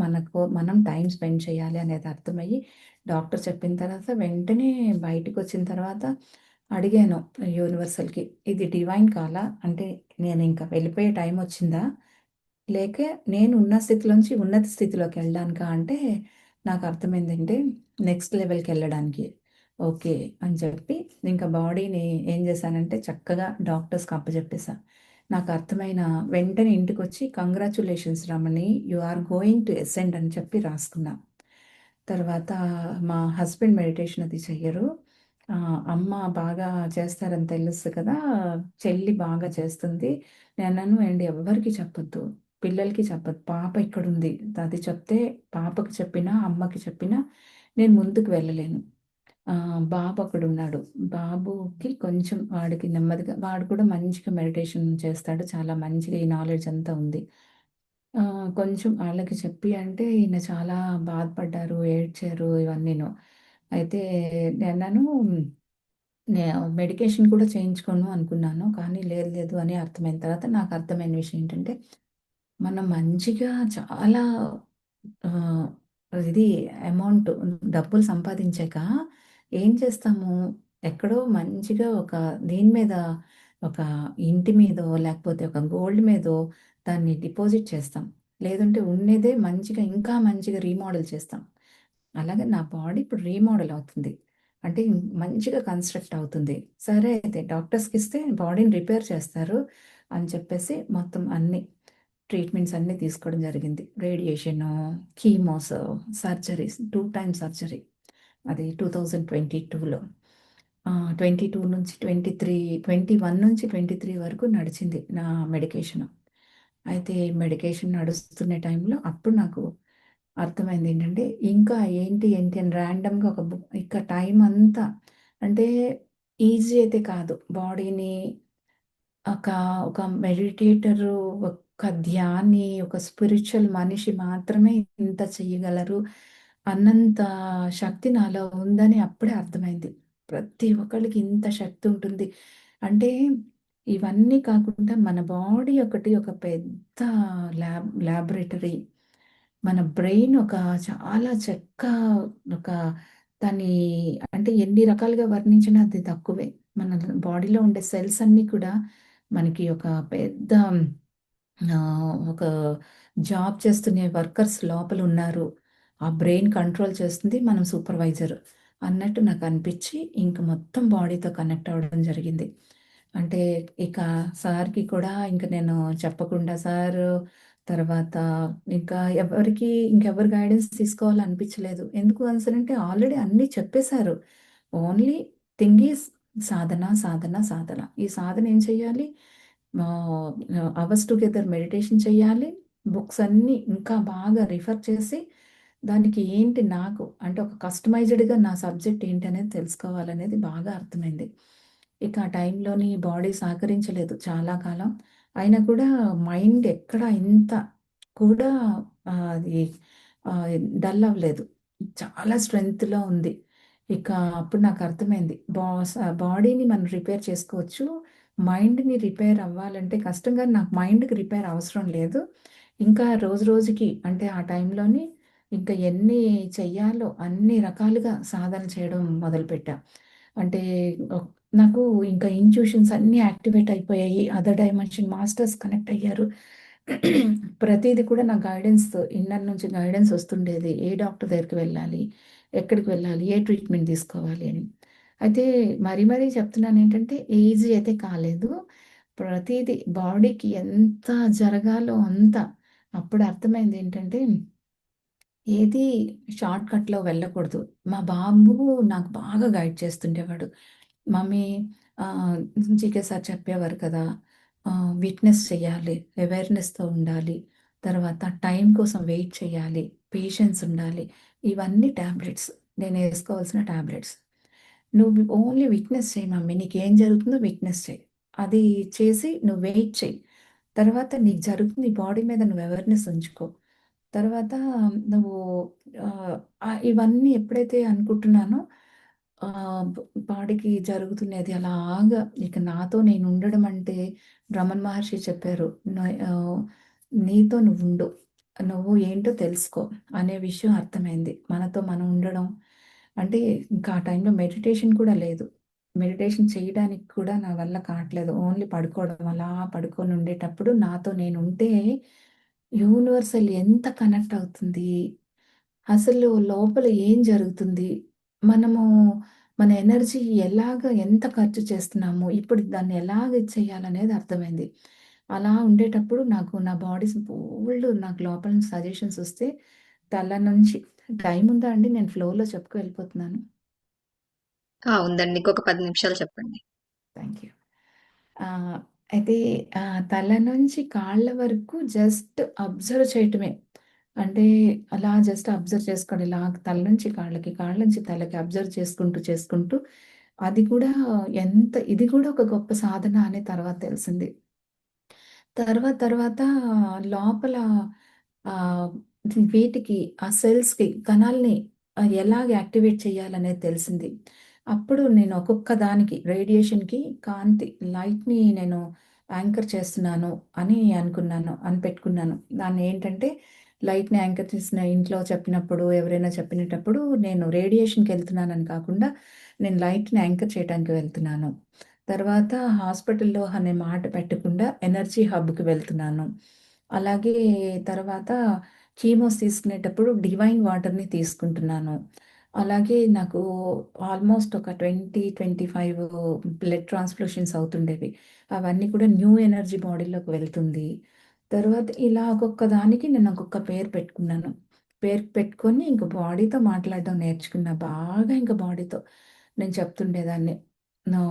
మనం టైమ్ స్పెండ్ చేయాలి అనేది అర్థమయ్యి, డాక్టర్ చెప్పిన తర్వాత వెంటనే బయటికొచ్చిన తర్వాత అడిగాను యూనివర్సల్‌కి. ఇది డివైన్ కాలా? అంటే నేనింక వెళ్ళిపోయే టైమొచ్చిందా? లేక నేను ఉన్న స్థితిలోంచి ఉన్నత స్థితిలోకెళ్ళడానికా అంటే, నాకు అర్థమైందంటే నెక్స్ట్ లెవెల్‌కెళ్ళడానికి. ఓకే. అని చెప్పి ఇంకా బాడీని ఏం చేశానంటే చక్కగా డాక్టర్స్‌కి అప్పజెప్పేసా. నాకు అర్థమైన వెంటనే ఇంటికొచ్చి congratulations Ramani, you are going to ascend అని చెప్పి రాసుకున్నా. తర్వాత మా హస్బెండ్ మెడిటేషన్ అది చెయ్యరు. అమ్మ బాగా చేస్తారని తెలుసు కదా! చెల్లి బాగా చేస్తుంది. నేనన్నాను, "ఏవండీ ఎవ్వరికీ చెప్పొద్దు. పిల్లలకి చెప్పొద్దు. పాప ఇక్కడుంది. అది చెప్తే పాపకి చెప్పినా, అమ్మకి చెప్పినా నేను ముందుకు వెళ్ళలేను. బాబు అక్కడున్నాడు. బాబుకి కొంచెం వాడికి నెమ్మదిగా వాడు కూడా మంచిగా మెడిటేషన్ చేస్తాడు. చాలా మంచిగా ఈ నాలెడ్జ్ అంతా ఉంది. కొంచెం ఆళ్ళకి చెప్పి అంటే ఈయన చాలా బాధపడ్డారు, ఏడ్చారు ఇవన్నీను. అయితే నేనన్నాను నే మెడికేషన్ కూడా చేయించుకోను అనుకున్నాను. కానీ లేదు లేదు అని అర్థమైన తర్వాత నాకు అర్థమైన విషయం ఏంటంటే, మనం మంచిగా చాలా ఆహ్, ఇది అమౌంట్ డబ్బులు సంపాదించాక ఏం చేస్తాము, ఎక్కడో మంచిగా ఒక దీని మీద ఒక ఇంటి మీదో, లేకపోతే ఒక గోల్డ్ మీదో దాన్ని డిపాజిట్ చేస్తాం. లేదంటే ఉన్నదే మంచిగా ఇంకా మంచిగా రీమోడల్ చేస్తాం. అలాగే నా బాడీ ఇప్పుడు రీమోడల్ అవుతుంది. అంటే మంచిగా కన్‌స్ట్రక్ట్ అవుతుంది. సరే అయితే డాక్టర్స్‌కిస్తే బాడీని రిపేర్ చేస్తారు అని చెప్పేసి మొత్తం అన్నీ ట్రీట్మెంట్స్ అన్నీ తీసుకోవడం జరిగింది. Radiation, chemos, surgeries 2 times surgery. అది 2022లో. 22 నుంచి 23, 21 నుంచి 23 వరకు నడిచింది నా మెడికేషను. అయితే మెడికేషన్ నడుస్తున్న టైంలో అప్పుడు నాకు అర్థమైందేంటంటే, ఇంకా ఏంటి, ఏంటి అని ర్యాండమ్‌గా ఒక ఇక టైమంతా అంటే ఈజీ అయితే కాదు. బాడీని ఒక, ఒక మెడిటేటరు, ఒక ధ్యాని, ఒక స్పిరిచ్యువల్ మనిషి మాత్రమే ఇంత చెయ్యగలరు అన్నంత శక్తి నాలో ఉందని అప్పుడే అర్థమైంది. ప్రతి ఒక్కళ్ళకి ఇంత శక్తి ఉంటుంది. అంటే ఇవన్నీ కాకుండా మన బాడీ ఒకటి ఒక పెద్ద ల్యాబొరేటరీ. మన బ్రెయిన్ ఒక చాలా ఒక దాన్ని అంటే ఎన్ని రకాలుగా వర్ణించినా అది తక్కువే. మన బాడీలో ఉండే సెల్స్ అన్నీ కూడా మనకి ఒక పెద్ద ఒక జాబ్ చేస్తునే వర్కర్స్ లోపలున్నారు. ఆ బ్రెయిన్ కంట్రోల్ చేస్తుంది. మనం సూపర్వైజర్ అన్నట్టు నాకనిపిచ్చి ఇంక మొత్తం బాడీతో కనెక్ట్ అవ్వడం జరిగింది. అంటే ఇక సార్‌కి కూడా ఇంక నేను చెప్పకుండా సారు తర్వాత ఇంకా ఇంకెవరి గైడెన్స్ తీసుకోవాలనిపించలేదు. ఎందుకు అనేసనంటే ఆల్రెడీ అన్నీ చెప్పేసారు. ఓన్లీ థింగ్ ఈజ్ సాధన, సాధన, సాధన. ఈ సాధన ఏం చేయాలి? అవర్స్ టుగెదర్ మెడిటేషన్ చేయాలి. బుక్స్ అన్నీ ఇంకా బాగా రిఫర్ చేసి, దానికి ఏంటి నాకు అంటే ఒక కస్టమైజ్డ్‌గా నా సబ్జెక్ట్ ఏంటనేది తెలుసుకోవాలనేది బాగా అర్థమైంది. ఇక ఆ టైంలోని బాడీ సహకరించలేదు చాలా కాలం. అయినా కూడా మైండ్ ఎక్కడ ఇంత కూడా అది డల్ అవ్వలేదు. చాలా స్ట్రెంగ్త్‌లో ఉంది. ఇక అప్పుడు నాకర్థమైంది. బాడీని మనం రిపేర్ చేసుకోవచ్చు. మైండ్‌ని రిపేర్ అవ్వాలంటే కష్టం గానీ, నాకు మైండ్‌కి రిపేర్ అవసరం లేదు. ఇంకా రోజు రోజుకి అంటే ఆ టైంలోని ఇంకా ఎన్ని చెయ్యాలో అన్ని రకాలుగా సాధన చేయడం మొదలుపెట్టా. అంటే ఒక్ నాకు ఇంకా ఇంట్యూషన్స్ అన్నీ యాక్టివేట్ అయిపోయాయి. అదర్ డైమెన్షన్ మాస్టర్స్ కనెక్ట్ అయ్యారు. ప్రతీది కూడా నా ఇన్నర్ నుంచి గైడెన్స్ వస్తుండేది. ఏ డాక్టర్ దగ్గరికి వెళ్ళాలి? ఎక్కడికి వెళ్ళాలి? ఏ ట్రీట్మెంట్ తీసుకోవాలి అని. అయితే మరీ చెప్తున్నానేంటంటే ఈజీ అయితే కాలేదు. ప్రతీది బాడీకి ఎంత జరగాలో అంత. అప్పుడు అర్థమైందేంటంటే ఏది షార్ట్‌కట్‌లో వెళ్ళకూడదు. మా బాబు నాకు బాగా గైడ్ చేస్తుండేవాడు. మమ్మీ ఆహ్, జీకే సార్ చెప్పేవారు కదా! విట్‌నెస్ చేయాలి, అవేర్‌నెస్‌తో ఉండాలి. తర్వాత టైం కోసం వెయిట్ చేయాలి, పేషెన్స్ ఉండాలి. ఇవన్నీ టాబ్లెట్స్. నేనేసుకోవాల్సిన టాబ్లెట్స్. నువ్వు ఓన్లీ విట్‌నెస్ చెయి మమ్మీ. నీకేం జరుగుతుందో విట్‌నెస్ చెయి. అది చేసి నువ్వు వెయిట్ చెయి. తర్వాత నీకు జరుగుతుంది నీ బాడీ మీద నువ్వు అవేర్‌నెస్ ఉంచుకో. తర్వాత నువ్వు ఇవన్నీ ఎప్పుడైతే అనుకుంటున్నానో ఆహ్, బాడీకి జరుగుతున్నది అలాగా ఇక నాతో నేను ఉండడం అంటే రమణ మహర్షి చెప్పారు. నీతో నువ్వుండు. నువ్వు ఏంటో తెలుసుకో అనే విషయం అర్థమైంది. మనతో మనం ఉండడం అంటే ఇంకా ఆ టైంలో మెడిటేషన్ కూడా లేదు. మెడిటేషన్ చేయడానికి కూడా నా వల్ల కావట్లేదు. ఓన్లీ పడుకోవడం అలా పడుకొని ఉండేటప్పుడు నాతో నేనుంటే యూనివర్సల్ ఎంత కనెక్ట్ అవుతుంది. అసలు లోపల ఏం జరుగుతుంది? మనము మన ఎనర్జీ ఎంత ఖర్చు చేస్తున్నాము? ఇప్పుడు దాన్ని ఎలాగ చేయాలనేది అర్థమైంది. అలా ఉండేటప్పుడు నాకు నా బాడీ బోలెడు నాకు లోపల నుంచి సజెషన్స్ వస్తే తల నుంచి టైం ఉందా అండి? నేను ఫ్లోలో చెప్పుకు వెళ్ళిపోతున్నాను. ఉందండి. ఇంకొక 10 నిమిషాలు చెప్పండి. Thank you. ఆహ్, అయితే తల నుంచి కాళ్ళ వరకు జస్ట్ అబ్జర్వ్ చేయటమే. అంటే అలా జస్ట్ అబ్జర్వ్ చేసుకోండి. ఇలా తల నుంచి కాళ్ళకి, కాళ్ళ నుంచి తలకి అబ్జర్వ్ చేసుకుంటూ అది కూడా ఇది కూడా ఒక గొప్ప సాధన అని తర్వాత తెలిసింది. తర్వాత లోపల ఆహ్, వీటికి ఆ సెల్స్‌కి కణాల్ని ఎలాగ యాక్టివేట్ చేయాలనేది తెలిసింది. అప్పుడు నేను ఒక్కొక్క దానికి రేడియేషన్‌కి లైట్‌ని నేను యాంకర్ చేస్తున్నాను అని పెట్టుకున్నాను. దాన్నేంటంటే లైట్‌ని యాంకర్ చేసిన ఇంట్లో చెప్పినప్పుడు, ఎవరైనా చెప్పినేటప్పుడు నేను రేడియేషన్‌కెళ్తున్నానని కాకుండా నేను లైట్‌ని యాంకర్ చేయటానికి వెళ్తున్నాను. తర్వాత హాస్పిటల్‌లో అనే మాట పెట్టకుండా ఎనర్జీ హబ్‌కి వెళ్తున్నాను. అలాగే తర్వాత కీమోస్ తీసుకునేటప్పుడు డివైన్ వాటర్‌ని తీసుకుంటున్నాను. అలాగే నాకు ఆల్మోస్ట్ ఒక 20, 25 బ్లడ్ ట్రాన్స్‌ఫ్యూషన్స్ అవుతుండేవి. అవన్నీ కూడా న్యూ ఎనర్జీ బాడీలోకి వెళ్తుంది. తర్వాత ఇలా ఒక్కొక్క దానికి నేను ఒక్కొక్క పేరు పెట్టుకున్నాను. పేరు పెట్టుకొని ఇంక బాడీతో మాట్లాడడం నేర్చుకున్నా. బాగా ఇంక బాడీతో నేను చెప్తుండేదాన్ని. నా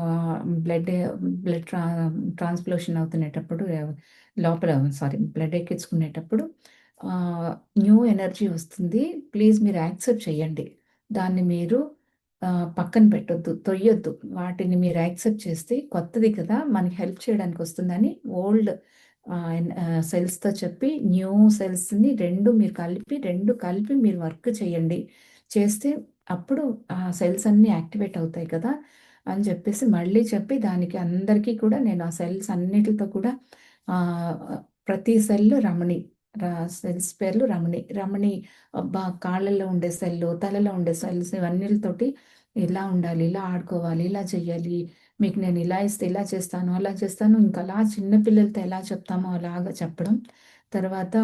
బ్లడ్ బ్లడ్ ట్రా ట్రాన్స్‌ఫ్యూషన్ అవుతునేటప్పుడు లోపల బ్లడ్ ఎక్కించుకునేటప్పుడు ఆహ్, న్యూ ఎనర్జీ వస్తుంది. ప్లీజ్ మీరు యాక్సెప్ట్ చేయండి. దాన్ని మీరు పక్కన పెట్టొద్దు, తొయ్యొద్దు. వాటిని మీరు యాక్సెప్ట్ చేస్తే కొత్తది కదా! మనకి హెల్ప్ చేయడానికొస్తుందని ఓల్డ్ సెల్స్‌తో చెప్పి న్యూ సెల్స్‌ని 2 కలిపి మీరు వర్క్ చేయండి. చేస్తే అప్పుడు ఆ సెల్స్ అన్నీ యాక్టివేట్ అవుతాయి కదా! అని చెప్పేసి మళ్ళీ చెప్పి దానికి అందరికీ కూడా నేను ఆ సెల్స్ అన్నిటితో కూడా ఆహ్, ప్రతి సెల్ రమణి. సెల్స్ పేర్లు రమణి. రమణి అబ్బా! కాళ్ళలో ఉండే సెల్లు, తలలో ఉండే సెల్స్ ఇవన్నిటితోటి ఇలా ఉండాలి, ఇలా ఆడుకోవాలి, ఇలా చెయ్యాలి. మీకు నేను ఇలా ఇస్తే ఇలా చేస్తాను, అలా చేస్తాను. ఇంకలా చిన్న పిల్లలతో ఎలా చెప్తామో అలాగా చెప్పడం. తర్వాత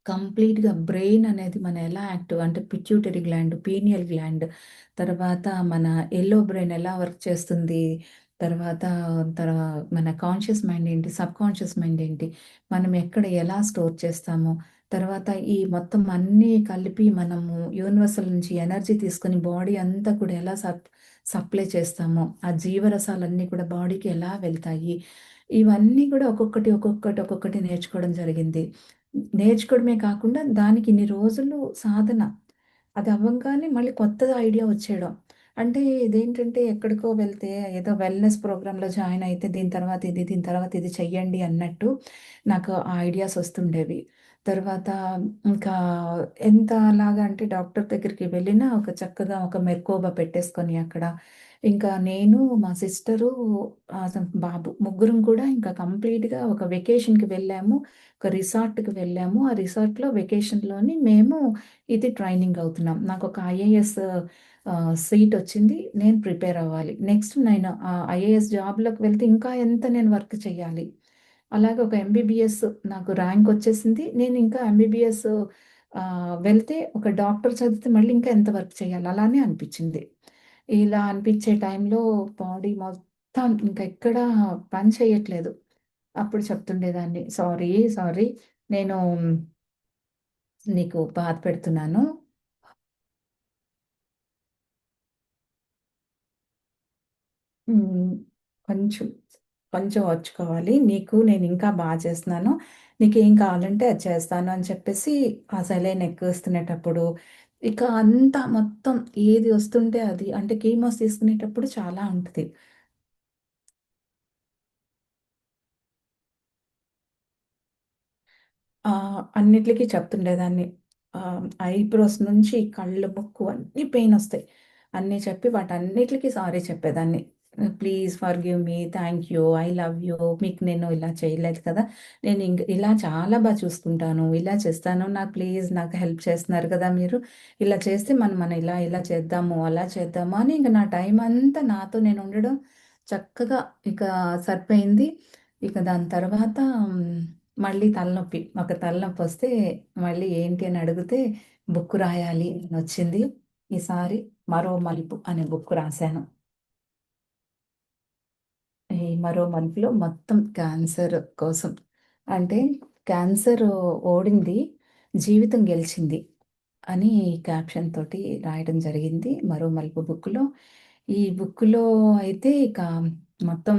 కంప్లీట్‌గా బ్రెయిన్ అనేది మన ఎలా యాక్టివ్ అంటే పిట్యూటరీ గ్లాండ్, పీనియల్ గ్లాండ్, తర్వాత మన యెల్లో బ్రెయిన్ ఎలా వర్క్ చేస్తుంది, తర్వాత మన కాన్షియస్ మైండ్ ఏంటి, సబ్‌కాన్షియస్ మైండ్ ఏంటి, మనం ఎక్కడ ఎలా స్టోర్ చేస్తాము, తర్వాత ఈ మొత్తం అన్నీ కలిపి మనము యూనివర్సల్ నుంచి ఎనర్జీ తీసుకొని బాడీ అంతా కూడా ఎలా సప్లై చేస్తామో, ఆ జీవరసాలన్నీ కూడా బాడీకి ఎలా వెళ్తాయి, ఇవన్నీ కూడా ఒక్కొక్కటి నేర్చుకోవడం జరిగింది. నేర్చుకోవడమే కాకుండా దానికి ఇన్ని రోజులు సాధన. అది అవ్వంగానే మళ్ళీ కొత్తది ఐడియా వచ్చేయడం. అంటే ఇదేంటంటే ఎక్కడికో వెళ్తే ఏదో వెల్‌నెస్ ప్రోగ్రామ్‌లో జాయిన్ అయితే దీని తర్వాత ఇది చెయ్యండి అన్నట్టు నాకు ఆ ఐడియాస్ వస్తుండేవి. తర్వాత ఇంకా ఎంతలాగా అంటే డాక్టర్ దగ్గరికి వెళ్ళినా చక్కగా ఒక మెర్కోబా పెట్టేసుకొని అక్కడ ఇంకా నేను, మా సిస్టరు, బాబు ముగ్గురం కూడా ఇంకా కంప్లీట్‌గా ఒక వెకేషన్‌కి వెళ్ళాము. ఒక రిసార్ట్‌కి వెళ్ళాము. ఆ రిసార్ట్‌లో వెకేషన్‌లోని మేము ఇది ట్రైనింగ్ అవుతున్నాం. నాకొక ఐఏఎస్ సీట్ వచ్చింది. నేను ప్రిపేర్ అవ్వాలి. నెక్స్ట్ నేను ఐఏఎస్ జాబ్‌లోకి వెళ్తే ఇంకా ఎంత నేను వర్క్ చేయాలి. అలాగే ఒక ఎంబీబీఎస్ నాకు ర్యాంక్ వచ్చేసింది. నేను ఇంకా ఎంబీబీఎస్ వెళ్తే ఒక డాక్టర్ చదివితే మళ్ళీ ఇంకా ఎంత వర్క్ చేయాలి అలానే అనిపించింది. ఇలా అనిపించే టైంలో బాడీ మొత్తం ఇంక ఎక్కడ పని చేయట్లేదు. అప్పుడు చెప్తుండేదాన్ని. సారీ నేను నీకు బాధ పెడుతున్నాను. హ్మ్. కొంచెం, కొంచెం ఓర్చుకోవాలి. నేనింకా చేస్తున్నాను. నీకేం కావాలంటే అది చేస్తాను అని చెప్పేసి ఆ సెలైన్ ఎక్కిస్తునేటప్పుడు, ఇక అంతా మొత్తం ఏది వస్తుంటే అది అంటే కీమోస్ తీసుకునేటప్పుడు చాలా ఉంటది. అన్నిట్లికి చెప్తుండేదాన్ని. ఐబ్రోస్ నుంచి కళ్ళు, ముక్కు అన్నీ పెయినొస్తాయి. అన్నీ చెప్పి వాటన్నిట్లికి సారీ చెప్పేదాన్ని. Please forgive me, thank you, I love you. మీకు నేను ఇలా చేయలేదు కదా! ఇలా చాలా చూసుకుంటాను. ఇలా చేస్తాను. నాకు హెల్ప్ చేస్తున్నారు కదా మీరు. ఇలా చేస్తే మనం ఇలా చేద్దాము, అలా చేద్దాము అని ఇంక నా టైమంతా నాతో నేను ఉండడం చక్కగా ఇక సరిపోయింది. ఇక దాని తర్వాత మళ్ళీ తలనొప్పి. ఒక తలనొప్పొస్తే మళ్ళీ ఏంటి అని అడిగితే బుక్ రాయాలి అని వచ్చింది. ఈసారి 'మరో మలుపు' అనే బుక్ రాశాను. ఈ 'మరో మలుపులో' మొత్తం క్యాన్సర్ కోసం. అంటే క్యాన్సర్ ఓడింది, జీవితం గెలిచింది అని క్యాప్షన్ తోటి రాయడం జరిగింది 'మరో మలుపు' బుక్‌లో. ఈ బుక్‌లో అయితే ఇక మొత్తం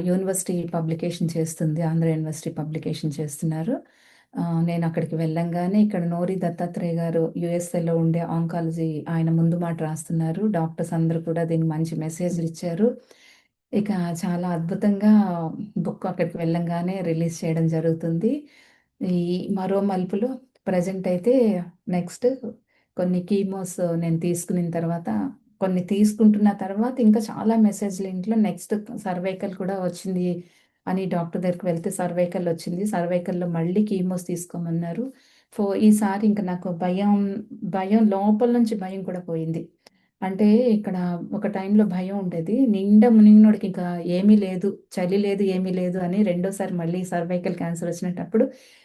యూనివర్సిటీ పబ్లికేషన్ చేస్తుంది. ఆంధ్ర యూనివర్సిటీ పబ్లికేషన్ చేస్తున్నారు. నేను అక్కడికి వెళ్ళంగానే ఇక్కడ నోరి దత్తాత్రేయ గారు యూఎస్ఏలో ఉండే ఆంకాలజీ ఆయన ముందు మాట రాస్తున్నారు. డాక్టర్స్ అందరూ కూడా దీనికి మంచి మెసేజ్‌లు ఇచ్చారు. ఇక చాలా అద్భుతంగా బుక్ అక్కడికి వెళ్ళంగానే రిలీజ్ చేయడం జరుగుతుంది. ఈ 'మరో మలుపులో' ప్రెజెంట్ అయితే నెక్స్ట్ కొన్ని కీమోస్ నేను తీసుకునిన తర్వాత కొన్ని తీసుకుంటున్న తర్వాత ఇంకా చాలా మెసేజ్‌లు ఇంట్లో నెక్స్ట్ సర్వైకల్ కూడా వచ్చింది అని డాక్టర్ దగ్గరికి వెళ్తే సర్వైకల్ వచ్చింది. సర్వైకల్‌లో మళ్ళీ కీమోస్ తీసుకోమన్నారు. ఈసారి ఇంక నాకు భయం లోపల నుంచి భయం కూడా పోయింది. అంటే ఇక్కడ ఒక టైంలో భయం ఉండేది. నిండా మునిగినోడికి ఇంకా ఏమీ లేదు, చలి లేదు, ఏమీ లేదు అని రెండోసారి మళ్ళీ సర్వైకల్ క్యాన్సర్ వచ్చినప్పుడు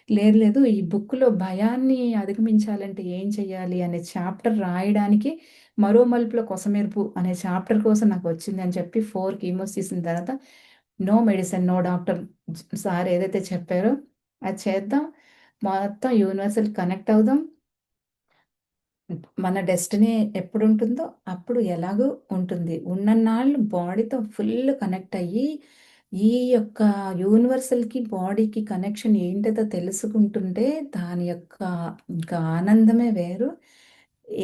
లేదు, లేదు ఈ బుక్‌లో భయాన్ని అధిగమించాలంటే ఏం చేయాలి అనే చాప్టర్ రాయడానికి 'మరో మలుపులో కొసమెరుపు' అనే చాప్టర్ కోసం నాకొచ్చింది అని చెప్పి 4 కీమోస్ తీసిన తర్వాత no medicine, no doctor sir ఏదైతే చెప్పారో అది చేద్దాం. మొత్తం యూనివర్సల్ కనెక్ట్ అవుదాం. మన డెస్టినీ ఎప్పుడుంటుందో అప్పుడు ఎలాగో ఉంటుంది. ఉన్నన్నాళ్ళు బాడీతో ఫుల్ కనెక్ట్ అయ్యి, ఈ యొక్క యూనివర్సల్‌కి, బాడీకి కనెక్షన్ ఏంటిదో తెలుసుకుంటుంటే దాని యొక్క ఇంకా ఆనందమే వేరు.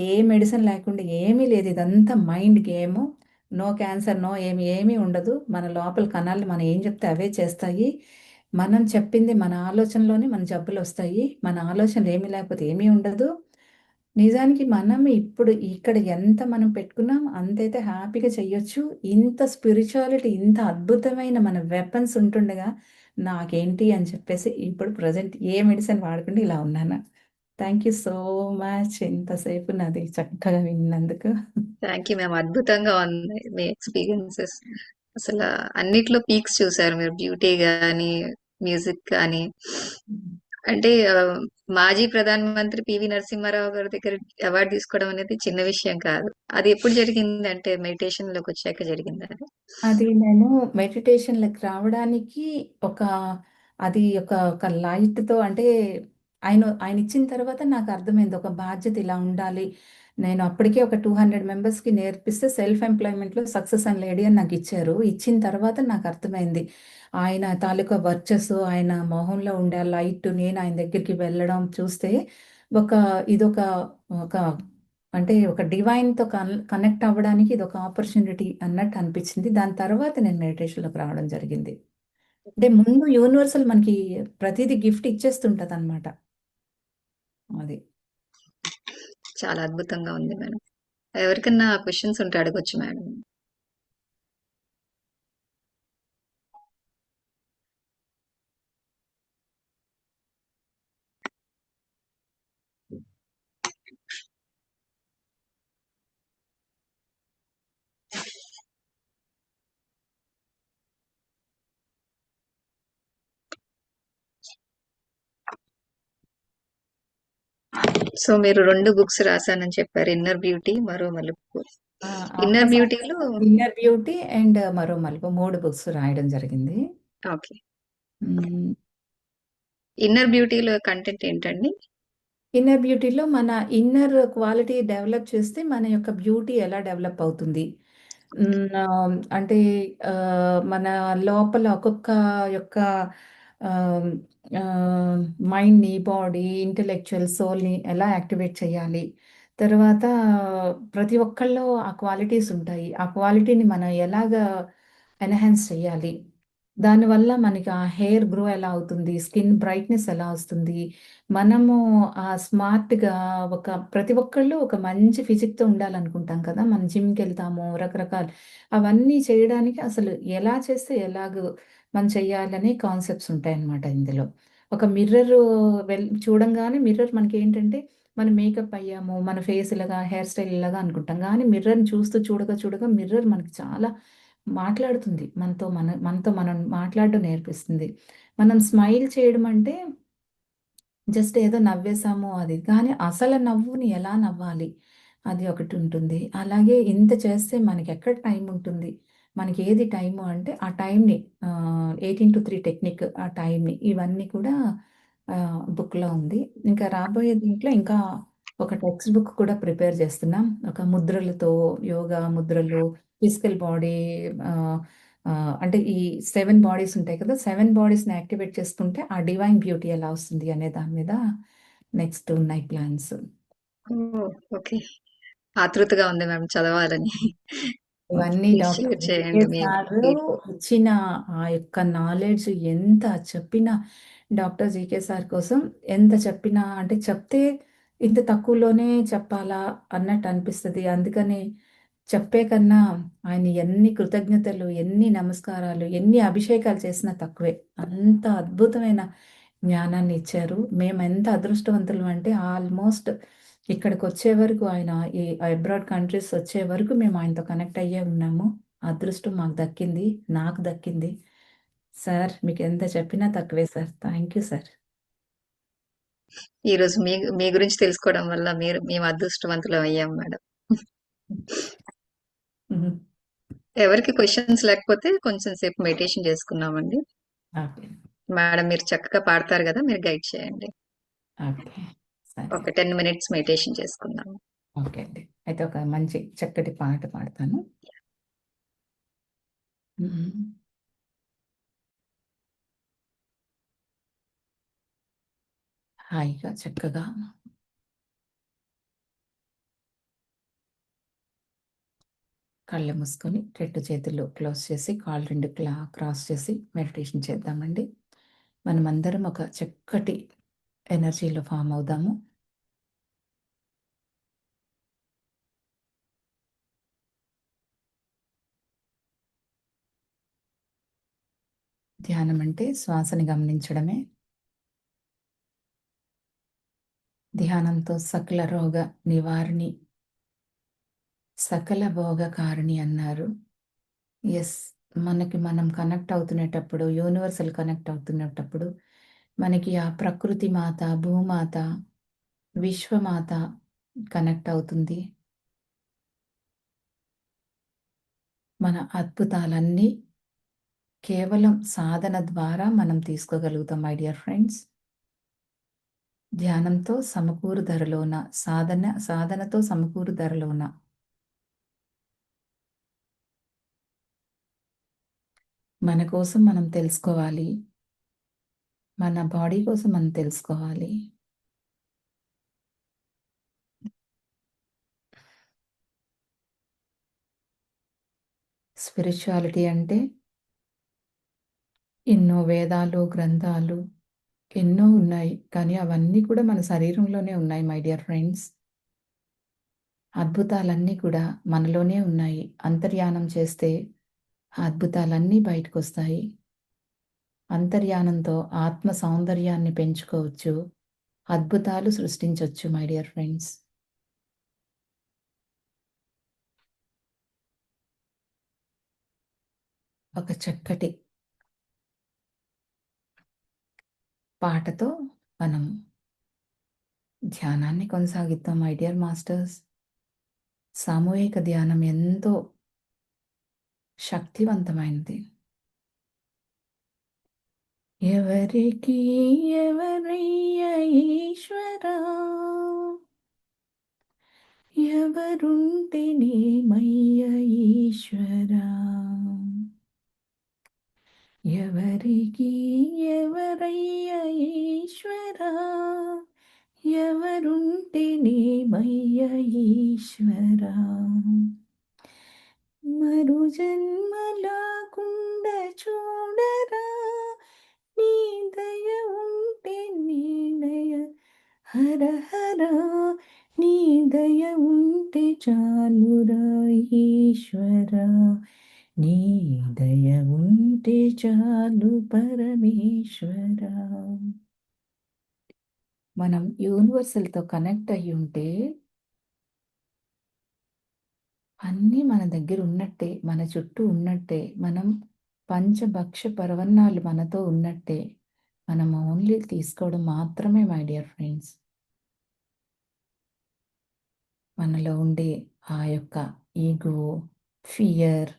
ఏ మెడిసిన్ లేకుండా ఏమీ లేదు. ఇదంతా mind game. No cancer, no ఏమీ ఉండదు. మన లోపల కణాలు మనం ఏం చెప్తే అవే చేస్తాయి. మనం చెప్పింది మన ఆలోచనలోనే మన జబ్బులొస్తాయి. మన ఆలోచనలు ఏమీ లేకపోతే ఏమీ ఉండదు. నిజానికి మనం ఇప్పుడు ఇక్కడ ఎంత మనం పెట్టుకున్నాం అంతైతే హ్యాపీగా చెయ్యొచ్చు. ఇంత స్పిరిచువాలిటీ, ఇంత అద్భుతమైన మన వెపన్స్ ఉంటుండగా నాకేంటి అని చెప్పేసి ఇప్పుడు ప్రెజెంట్ ఏ మెడిసిన్ వాడకుండా ఇలా ఉన్నాను. థ్యాంక్ యూ సో మచ్ ఇంతసేపు నాది చక్కగా విన్నందుకు. Thank you ma'am. అద్భుతంగా ఉంది మీ ఎక్స్పీరియన్సెస్. అసలు అన్నిట్లో పీక్స్ చూసారు మీరు. బ్యూటీ గాని, మ్యూజిక్ గాని. అంటే మాజీ ప్రధానమంత్రి పివి నరసింహారావు గారి దగ్గర అవార్డు తీసుకోవడం అనేది చిన్న విషయం కాదు. అది ఎప్పుడు జరిగింది అంటే మెడిటేషన్ లోకి వచ్చాక జరిగిందా? అది నేను మెడిటేషన్‌లకి రావడానికి ఒక ఒక లైట్‌తో అంటే ఆయనిచ్చిన తర్వాత నాకర్థమైంది. ఒక బాధ్యత ఇలా ఉండాలి. నేను అప్పటికే ఒక 200 మెంబర్స్‌కి నేర్పిస్తే సెల్ఫ్ ఎంప్లాయ్‌మెంట్‌లో సక్సెస్ అండ్ లేడీ అని నాకిచ్చారు. ఇచ్చిన తర్వాత నాకర్థమైంది. ఆయన తాలూకా వర్చస్సు, ఆయన మొహంలో ఉండే ఆ లైట్, నేను ఆయన దగ్గరికి వెళ్ళడం చూస్తే ఒక ఇదొక ఒక అంటే ఒక డివైన్‌తో కనెక్ట్ అవ్వడానికి ఇదొక ఆపర్చునిటీ అన్నట్టు అనిపించింది. దాని తర్వాత నేను మెడిటేషన్‌లోకి రావడం జరిగింది. అంటే ముందు యూనివర్సల్ మనకి ప్రతీదీ గిఫ్ట్ ఇచ్చేస్తుంటదనమాట. అది. చాలా అద్భుతంగా ఉంది మేడం. ఎవరికన్నా క్వశ్చన్స్ ఉంటే అడగొచ్చు మేడం. సో మీరు 2 బుక్స్ రాశానని చెప్పారు. ఇన్నర్ బ్యూటీ, మరో మలుపు. ఆ! ఇన్నర్ బ్యూటీలో 'ఇన్నర్ బ్యూటీ' అండ్ 'మరో మలుపు' 3 బుక్స్ రాయడం జరిగింది. ఓకే. హ్మ్. ఇన్నర్ బ్యూటీలో కంటెంట్ ఏంటండి? ఇన్నర్ బ్యూటీలో మన ఇన్నర్ క్వాలిటీ డెవలప్ చేస్తే మన యొక్క బ్యూటీ ఎలా డెవలప్ అవుతుంది. అంటే మన లోపల ఒక్కొక్క యొక్క ఆహ్, ఆహ్, మైండ్‌ని, బాడీ, ఇంటెలెక్చువల్ సోల్‌ని ఎలా యాక్టివేట్ చేయాలి. తర్వాత ప్రతి ఒక్కళ్ళలో ఆ క్వాలిటీస్ ఉంటాయి. ఆ క్వాలిటీని మనం ఎలాగా ఎన్హాన్స్ చేయాలి. దానివల్ల మనకి ఆ హెయిర్ గ్రో ఎలా అవుతుంది, స్కిన్ బ్రైట్‌నెస్ ఎలా వస్తుంది. మనము స్మార్ట్‌గా ప్రతి ఒక్కళ్ళు ఒక మంచి ఫిజిక్‌తో ఉండాలనుకుంటాం కదా! మనం జిమ్‌కెళ్తాము రకరకాల అవన్నీ చేయడానికి అసలు ఎలా చేస్తే మనం చేయాలని కాన్సెప్ట్స్ ఉంటాయన్నమాట ఇందులో. ఒక మిర్రరు చూడంగానే మిర్రర్ మనకేంటంటే మనం మేకప్ అయ్యాము, మన ఫేస్ ఇలాగా, హెయిర్ స్టైల్ ఇలాగా అనుకుంటాం. కానీ మిర్రర్‌ని చూస్తూ చూడగా మిర్రర్ మనకి చాలా మాట్లాడుతుంది. మనతో మనం మాట్లాడడం నేర్పిస్తుంది. మనం స్మైల్ చేయడం అంటే జస్ట్ ఏదో నవ్వేసాము అది. కానీ అసలు నవ్వుని ఎలా నవ్వాలి? అది ఒకటుంటుంది. అలాగే ఇంత చేస్తే మనకెక్కడ టైముంటుంది? మనకేది టైము అంటే ఆ టైంని 18-3 టెక్నిక్ ఆ టైంని ఇవన్నీ కూడా బుక్‌లో ఉంది. ఇంకా రాబోయే దీంట్లో ఇంకా ఒక టెక్స్ట్ బుక్ కూడా ప్రిపేర్ చేస్తున్నాం. ఒక ముద్రలతో యోగా ముద్రలు, ఫిజికల్ బాడీ ఆహ్, అంటే ఈ 7 బాడీస్ ఉంటాయి కదా! 7 బాడీస్‌ని యాక్టివేట్ చేసుకుంటే ఆ డివైన్ బ్యూటీ ఎలా వస్తుంది అనే దాని మీద నెక్స్ట్ ఉన్నాయి ప్లాన్స్. ఓహ్! ఓకే. ఆతృతగా ఉంది మ్యామ్ చదవాలని. ఇవన్నీ ప్లీజ్ డాక్టర్ షేర్ జీకే చేయండి మీ సారు ఫీడ్ ఇచ్చిన ఆ యొక్క నాలెడ్జ్ ఎంత చెప్పినా డాక్టర్ జీకే సార్ కోసం ఎంత చెప్పినా అంటే చెప్తే ఇంత తక్కువలోనే చెప్పాలా అన్నట్టు అనిపిస్తది. అందుకని చెప్పే కన్నా ఆయన ఎన్ని కృతజ్ఞతలు, ఎన్ని నమస్కారాలు, ఎన్ని అభిషేకాలు చేసినా తక్కువే. అంత అద్భుతమైన జ్ఞానాన్ని ఇచ్చారు. మేమెంత అదృష్టవంతులం అంటే ఆల్మోస్ట్ ఇక్కడికొచ్చే వరకు ఆయన ఈ అబ్రాడ్ కంట్రీస్ వచ్చే వరకు మేము ఆయనతో కనెక్ట్ అయ్యే ఉన్నాము. అదృష్టం మాకు దక్కింది. నాకు దక్కింది. సార్ మీకెంత చెప్పినా తక్కువే సార్. Thank you sir. ఈరోజు మీ మీ గురించి తెలుసుకోవడం వల్ల మేము అదృష్టవంతులం అయ్యాం మేడం. హుహు. ఎవరికి క్వెషన్స్ లేకపోతే కొంచెం సేపు మెడిటేషన్ చేసుకుందామండి. ఓకే. మేడం మీరు చక్కగా పాడతారు గదా! మీరు గైడ్ చేయండి. ఓకే. సరే. ఒక 10 మినిట్స్ మెడిటేషన్ చేసుకుందాం. ఓకే అండి. అయితే ఒక మంచి చక్కటి పాట పాడతాను. హ్మ్. హాయిగా చక్కగా కళ్ళు మూసుకొని 2 చేతులు క్లోజ్ చేసి కాళ్ళు 2 క్రాస్ చేసి మెడిటేషన్ చేద్దామండి. మనమందరం ఒక చక్కటి ఎనర్జీలో ఫార్మ్ అవుదాము. ధ్యానం అంటే శ్వాసని గమనించడమే. ధ్యానంతో సకల రోగ నివారిణి, సకల భోగకారిణి అన్నారు. యెస్. మనకి మనం కనెక్ట్ అవుతునేటప్పుడు, యూనివర్సల్ కనెక్ట్ అవుతునేటప్పుడు, మనకి ఆ ప్రకృతి మాత, భూమాత, విశ్వమాత కనెక్ట్ అవుతుంది. మన అద్భుతాలన్నీ కేవలం సాధన ద్వారా మనం తీసుకోగలుగుతాం మై డియర్ ఫ్రెండ్స్. ధ్యానంతో సమకూరు ధరలోన, సాధనతో సమకూరు ధరలోన మన కోసం మనం తెలుసుకోవాలి. మన బాడీ కోసం మనం తెలుసుకోవాలి. స్పిరిచ్యువాలిటీ అంటే ఎన్నో వేదాలు, గ్రంథాలు ఎన్నో ఉన్నాయి. కానీ అవన్నీ కూడా మన శరీరంలోనే ఉన్నాయి మై డియర్ ఫ్రెండ్స్. అద్భుతాలన్నీ కూడా మనలోనే ఉన్నాయి. అంతర్యానం చేస్తే ఆ అద్భుతాలన్నీ బయటకొస్తాయి. అంతర్యానంతో ఆత్మ సౌందర్యాన్ని పెంచుకోవచ్చు. అద్భుతాలు సృష్టించొచ్చు మై డియర్ ఫ్రెండ్స్. ఒక చక్కటి పాటతో మనం ధ్యానాన్ని కొనసాగిద్దాం మై డియర్ మాస్టర్స్. సామూహిక ధ్యానం ఎంతో శక్తివంతమైనది. ఎవరికి ఎవరయ్య ఈశ్వరా, ఎవరుంటే నేమయ్య ఈశ్వరా, ఎవరికి ఎవరయ్య ఈశ్వరా, ఎవరుంటే నేమయ్య ఈశ్వరా, మరు జన్మలాకుండా చూడరా, నీ దయ ఉంటే నీడయ హర హర, నీ దయ ఉంటే చాలురా ఈశ్వరా, నీ దయ ఉంటే చాలు పరమేశ్వరా. మనం యూనివర్సల్‌తో కనెక్ట్ అయ్యుంటే అన్నీ మన దగ్గరున్నట్టే, మన చుట్టూ ఉన్నట్టే, మనం పంచభక్ష పరవన్నాలు మనతో ఉన్నట్టే. మనం ఓన్లీ తీసుకోవడం మాత్రమే మై డియర్ ఫ్రెండ్స్. మనలో ఉండే ఆ యొక్క ఈగో, ఫియర్,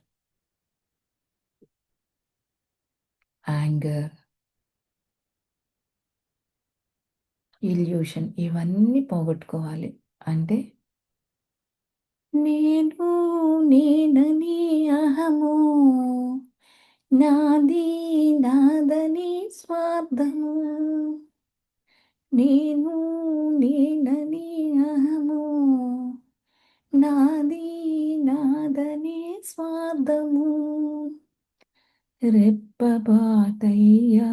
యాంగర్, ఇల్యూషన్ ఇవన్నీ పోగొట్టుకోవాలి. అంటే నేను నేనని అహము, నాది నాదని స్వార్థము, నేను నేనని అహము, నాది నాదని స్వార్థము, రెప్పపాటయ్యా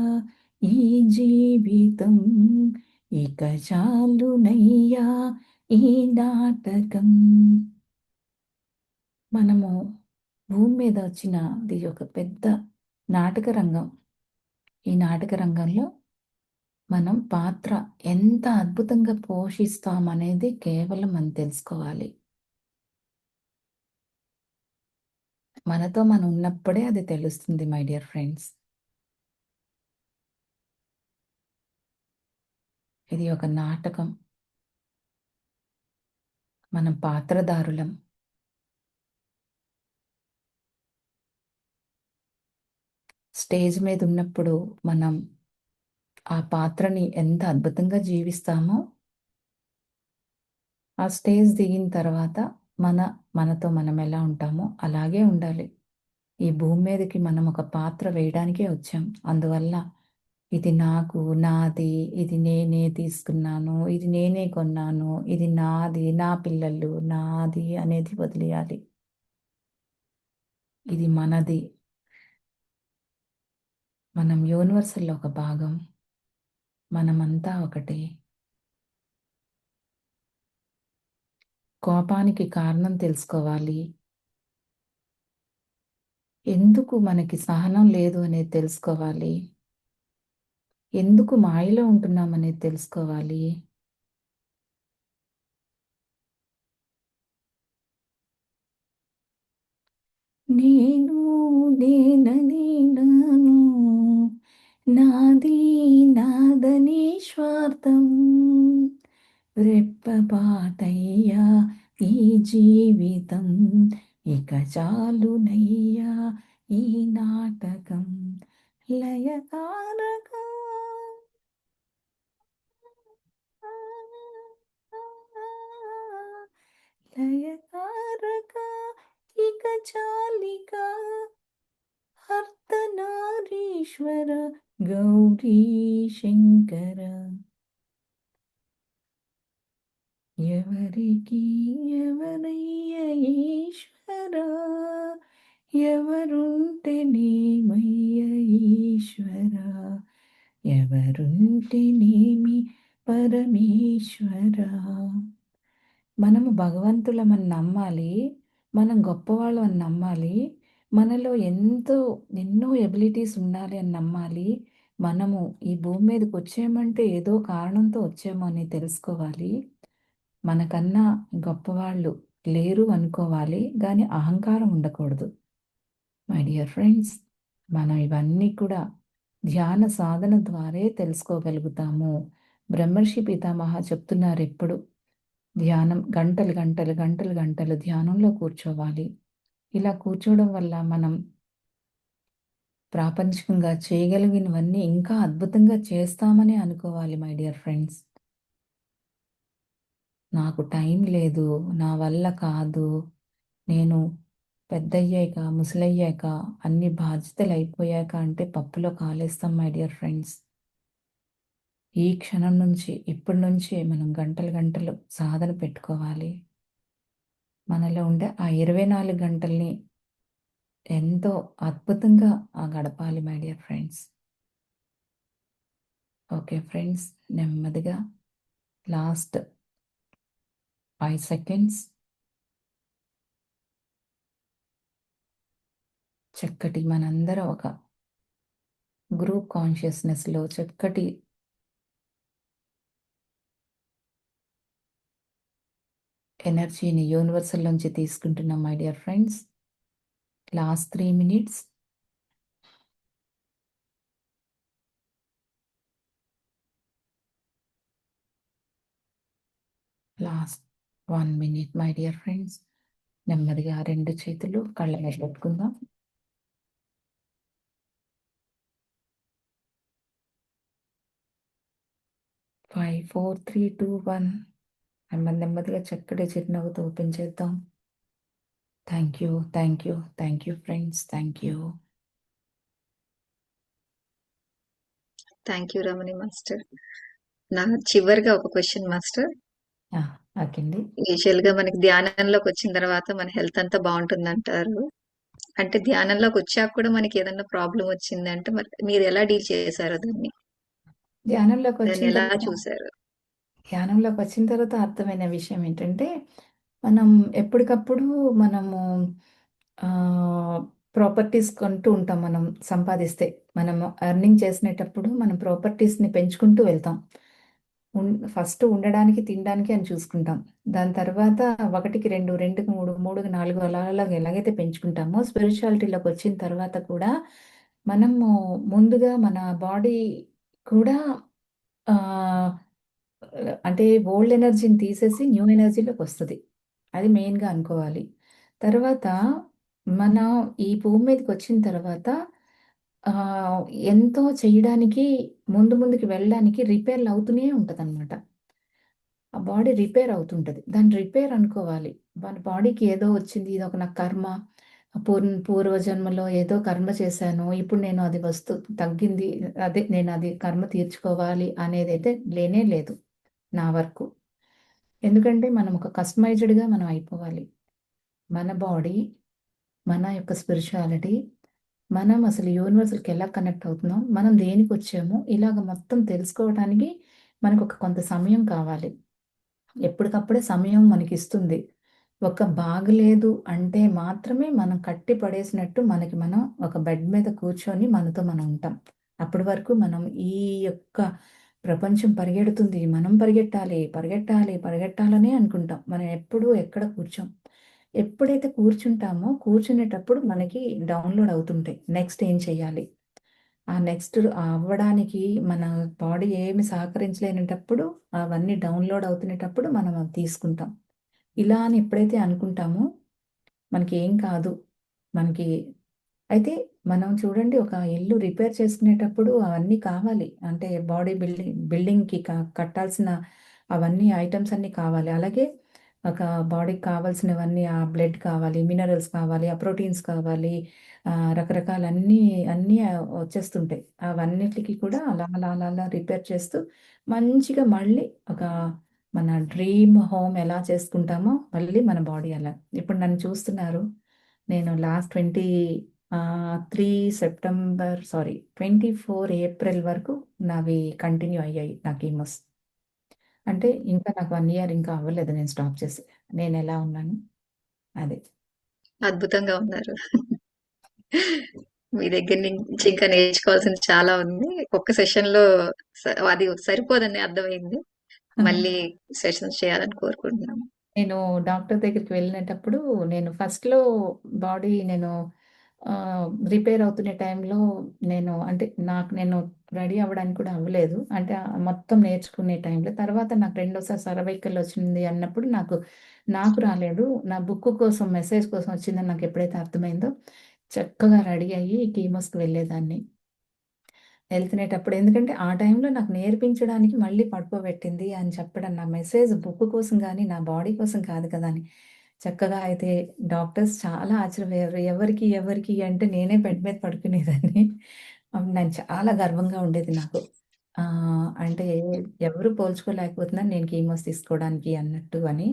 ఈ జీవితం, ఇక చాలునయ్యా ఈ నాటకం. మనము భూమి మీద వచ్చినది ఒక పెద్ద నాటక రంగం. ఈ నాటక రంగంలో మనం పాత్ర ఎంత అద్భుతంగా పోషిస్తామనేది కేవలం మనం తెలుసుకోవాలి. మనతో మనం ఉన్నప్పుడే అది తెలుస్తుంది మై డియర్ ఫ్రెండ్స్. ఇది ఒక నాటకం. మనం పాత్రధారులం. స్టేజ్ మీద ఉన్నప్పుడు మనం ఆ పాత్రని ఎంత అద్భుతంగా జీవిస్తామో, ఆ స్టేజ్ దిగిన తర్వాత మనతో మనం ఎలా ఉంటామో అలాగే ఉండాలి. ఈ భూమి మీదకి మనం ఒక పాత్ర వేయడానికే వచ్చాం. అందువల్ల ఇది నాకు, నాది, ఇది నేనే తీసుకున్నాను, ఇది నేనే కొన్నాను, ఇది నాది, నా పిల్లలు, నాది అనేది వదిలేయాలి. ఇది మనది. మనం యూనివర్సల్‌లో ఒక భాగం. మనమంతా ఒకటే. కోపానికి కారణం తెలుసుకోవాలి. ఎందుకు మనకి సహనం లేదు అనేది తెలుసుకోవాలి. ఎందుకు మాయలో ఉంటున్నామనేది తెలుసుకోవాలి. నేను నేనని నాను, నాది నాదని స్వార్థం, రెప్పపాటయ్యా ఈ జీవితం, ఇక చాలునయ్యా ఈ నాటకం, లయకారక లయకారక ఇక చాలిక అర్ధనారీశ్వర గౌరీ శంకర. ఎవరికి ఎవరయ్య ఈశ్వర, ఎవరుంటేనేమయ్య ఈశ్వర, ఎవరుంటేనేమి పరమేశ్వర. మనము భగవంతులమని నమ్మాలి. మనం గొప్పవాళ్ళమని నమ్మాలి. మనలో ఎన్నో ఎబిలిటీస్ ఉండాలి అని నమ్మాలి. మనము ఈ భూమి మీదకొచ్చామంటే ఏదో కారణంతో వచ్చాము అని తెలుసుకోవాలి. మనకన్నా గొప్పవాళ్ళు లేరు అనుకోవాలి. గానీ అహంకారం ఉండకూడదు. మై డియర్ ఫ్రెండ్స్, మనం ఇవన్నీ కూడా ధ్యాన సాధన ద్వారే తెలుసుకోగలుగుతాము. బ్రహ్మర్షి పితామహ చెప్తున్నారెప్పుడు. ధ్యానం గంటలు, గంటలు, గంటలు, గంటలు ధ్యానంలో కూర్చోవాలి. ఇలా కూర్చోవడం వల్ల మనం ప్రాపంచికంగా చేయగలిగినవన్నీ ఇంకా అద్భుతంగా చేస్తామనే అనుకోవాలి మై డియర్ ఫ్రెండ్స్. నాకు టైం లేదు, నా వల్ల కాదు, నేను పెద్దయ్యాక, ముసలయ్యాక, అన్ని బాధ్యతలయిపోయాక అంటే పప్పులో కాలేస్తాం మై డియర్ ఫ్రెండ్స్. ఈ క్షణం నుంచి, ఇప్పటి నుంచే మనం గంటలు, గంటలు సాధన పెట్టుకోవాలి. మనలో ఉండే ఆ 24 గంటల్ని ఎంతో అద్భుతంగా గడపాలి my dear friends. Okay friends, నెమ్మదిగా లాస్ట్ 5 సెకండ్స్ చక్కటి మనందరం ఒక గ్రూప్ కాన్షియస్‌నెస్‌లో చక్కటి ఎనర్జీని యూనివర్సల్ నుంచి తీసుకుంటున్నాం my dear friends. Last 3 minutes. Last 1 minute my dear friends. నెమ్మదిగా 2 చేతులు కళ్ళ మీద పెట్టుకుందాం. 5, 4, 3, 2, 1 నెమ్మదిగా చక్కటి చిరునవ్వుతో ఓపెన్ చేద్దాం. Thank you. Thank you. Thank you friends. Thank you. Thank you Ramani master. నా చివరిగా ఒక క్వశ్చన్ మాస్టర్. ఓకే అండి. యూజువల్ గా మనకి ధ్యానంలోకి వచ్చిన తర్వాత మన హెల్త్ అంతా బాగుంటుంది అంటారు. అంటే ధ్యానంలోకి వచ్చాక కూడా మనకి ఏదైనా ప్రాబ్లం వచ్చింది అంటే మరి మీరు ఎలా డీల్ చేశారు దాన్ని? ధ్యానంలోకి దాన్ని వచ్చిన ఎలా తర్వాత చూసారు? ధ్యానంలోకి వచ్చిన తర్వాత అర్థమైన విషయం ఏంటంటే, మనం ఎప్పటికప్పుడు మనము ప్రాపర్టీస్ కొంటూ ఉంటాం. మనం సంపాదిస్తే. మనము ఎర్నింగ్ చేసినేటప్పుడు మనం ప్రాపర్టీస్‌ని పెంచుకుంటూ వెళ్తాం. ఫస్ట్ ఉండడానికి, తినడానికి అని చూసుకుంటాం. దాని తర్వాత 1కి 2, 2కి 3, 3కి 4 అలాగా ఎలాగైతే పెంచుకుంటామో స్పిరిచువాలిటీలోకి వచ్చిన తర్వాత కూడా మనము ముందుగా మన బాడీ కూడా ఆహ్, అంటే ఓల్డ్ ఎనర్జీని తీసేసి న్యూ ఎనర్జీలోకొస్తది. అది మెయిన్‌గా అనుకోవాలి. తర్వాత మనం ఈ భూమి మీదకొచ్చిన తర్వాత ఆహ్, ఎంతో చేయడానికి ముందుకి వెళ్ళడానికి రిపేర్‌లు అవుతూనే ఉంటదనమాట. ఆ బాడీ రిపేర్ అవుతుంటది. దాన్ని రిపేర్ అనుకోవాలి. మన బాడీకి ఏదో వచ్చింది. ఇదొక నా కర్మ. పూర్వజన్మలో ఏదో కర్మ చేశాను. ఇప్పుడు నేను అది తగ్గింది. అదే నేనది కర్మ తీర్చుకోవాలి అనేదైతే లేనే లేదు నా వరకు. ఎందుకంటే మనం ఒక కస్టమైజ్డ్‌గా మనం అయిపోవాలి. మన బాడీ, మన యొక్క స్పిరిచువాలిటీ, మనం అసలు యూనివర్సల్‌కి ఎలా కనెక్ట్ అవుతున్నాం, మనం దేనికొచ్చాము, ఇలాగ మొత్తం తెలుసుకోవటానికి మనకొక కొంత సమయం కావాలి. ఎప్పటికప్పుడే సమయం మనకిస్తుంది. బాగలేదు అంటే మాత్రమే మనం కట్టి పడేసినట్టు మనకి మనం ఒక బెడ్ మీద కూర్చొని మనతో మనం ఉంటాం. అప్పటి వరకు మనం ఈ యొక్క ప్రపంచం పరిగెడుతుంది. మనం పరిగెట్టాలి, పరిగెట్టాలి, పరిగెట్టాలనే అనుకుంటాం. మనం ఎప్పుడూ ఎక్కడ కూర్చోం. ఎప్పుడైతే కూర్చుంటామో కూర్చునేటప్పుడు మనకి డౌన్‌లోడ్ అవుతుంటాయి. నెక్స్ట్ ఏం చేయాలి? ఆ నెక్స్ట్ అవ్వడానికి మన బాడీ ఏమి సహకరించలేనటప్పుడు అవన్నీ డౌన్‌లోడ్ అవుతునేటప్పుడు మనం అవి తీసుకుంటాం. ఇలా అని ఎప్పుడైతే అనుకుంటామో మనకేం కాదు. మనకి అయితే మనం చూడండి ఒక ఇల్లు రిపేర్ చేసుకునేటప్పుడు అవన్నీ కావాలి. అంటే బాడీ బిల్డింగ్‌కి కట్టాల్సిన అవన్నీ ఐటెమ్స్ అన్నీ కావాలి. అలాగే ఒక బాడీకి కావాల్సినవన్నీ బ్లడ్ కావాలి, మినరల్స్ కావాలి, ప్రోటీన్స్ కావాలి, అన్నీ వచ్చేస్తుంటాయి. అవన్నిటికి కూడా అలా రిపేర్ చేస్తూ మంచిగా మళ్ళీ ఒక మన డ్రీమ్ హోమ్ ఎలా చేసుకుంటామో మళ్ళీ మన బాడీ అలా. ఇప్పుడు నన్ను చూస్తున్నారు. నేను లాస్ట్ 3 సెప్టెంబర్ 24 ఏప్రిల్ వరకు నావి కంటిన్యూ అయ్యాయి నా కీమోస్. అంటే ఇంకా నాకు 1 ఇయర్ ఇంకా అవ్వలేదు నేను స్టాప్ చేసి. నేనెలా ఉన్నాను అదే. అద్భుతంగా ఉన్నారు. మీ దగ్గర నుంచి ఇంకా నేర్చుకోవాల్సింది చాలా ఉంది. ఒక్క సెషన్ లో అది సరిపోదని అర్థమైంది. మళ్ళీ సెషన్స్ చేయాలని కోరుకుంటున్నాము. నేను డాక్టర్ దగ్గరికి వెళ్ళినేటప్పుడు నేను ఫస్ట్‌లో బాడీ నేను రిపేర్ అవుతున్న టైంలో అంటే నేను రెడీ అవ్వడానికి కూడా అవ్వలేదు. అంటే మొత్తం నేర్చుకునే టైంలో. తర్వాత నాకు రెండోసారి సర్వైకల్ వచ్చింది అన్నప్పుడు నాకు రాలేదు. నా బుక్ కోసం మెసేజ్ కోసం వచ్చిందని నాకు ఎప్పుడైతే అర్థమైందో చక్కగా రెడీ అయ్యి కీమోస్‌కి వెళ్ళేదాన్ని. వెళ్తునేటప్పుడు ఎందుకంటే ఆ టైంలో నాకు నేర్పించడానికి మళ్ళీ పడుకోబెట్టింది అని చెప్పడం నా మెసేజ్ బుక్ కోసం గానీ, నా బాడీ కోసం కాదు కదా! అని. చక్కగా అయితే డాక్టర్స్ చాలా ఆశ్చర్యపోయారు. ఎవరికి అంటే నేనే బెడ్ మీద పడుకునేదాన్ని. నాకు చాలా గర్వంగా ఉండేది నాకు. అంటే ఎవరు పోల్చుకోలేకపోతున్నారు నేను కీమోస్ తీసుకోవడానికి అన్నట్టు అని.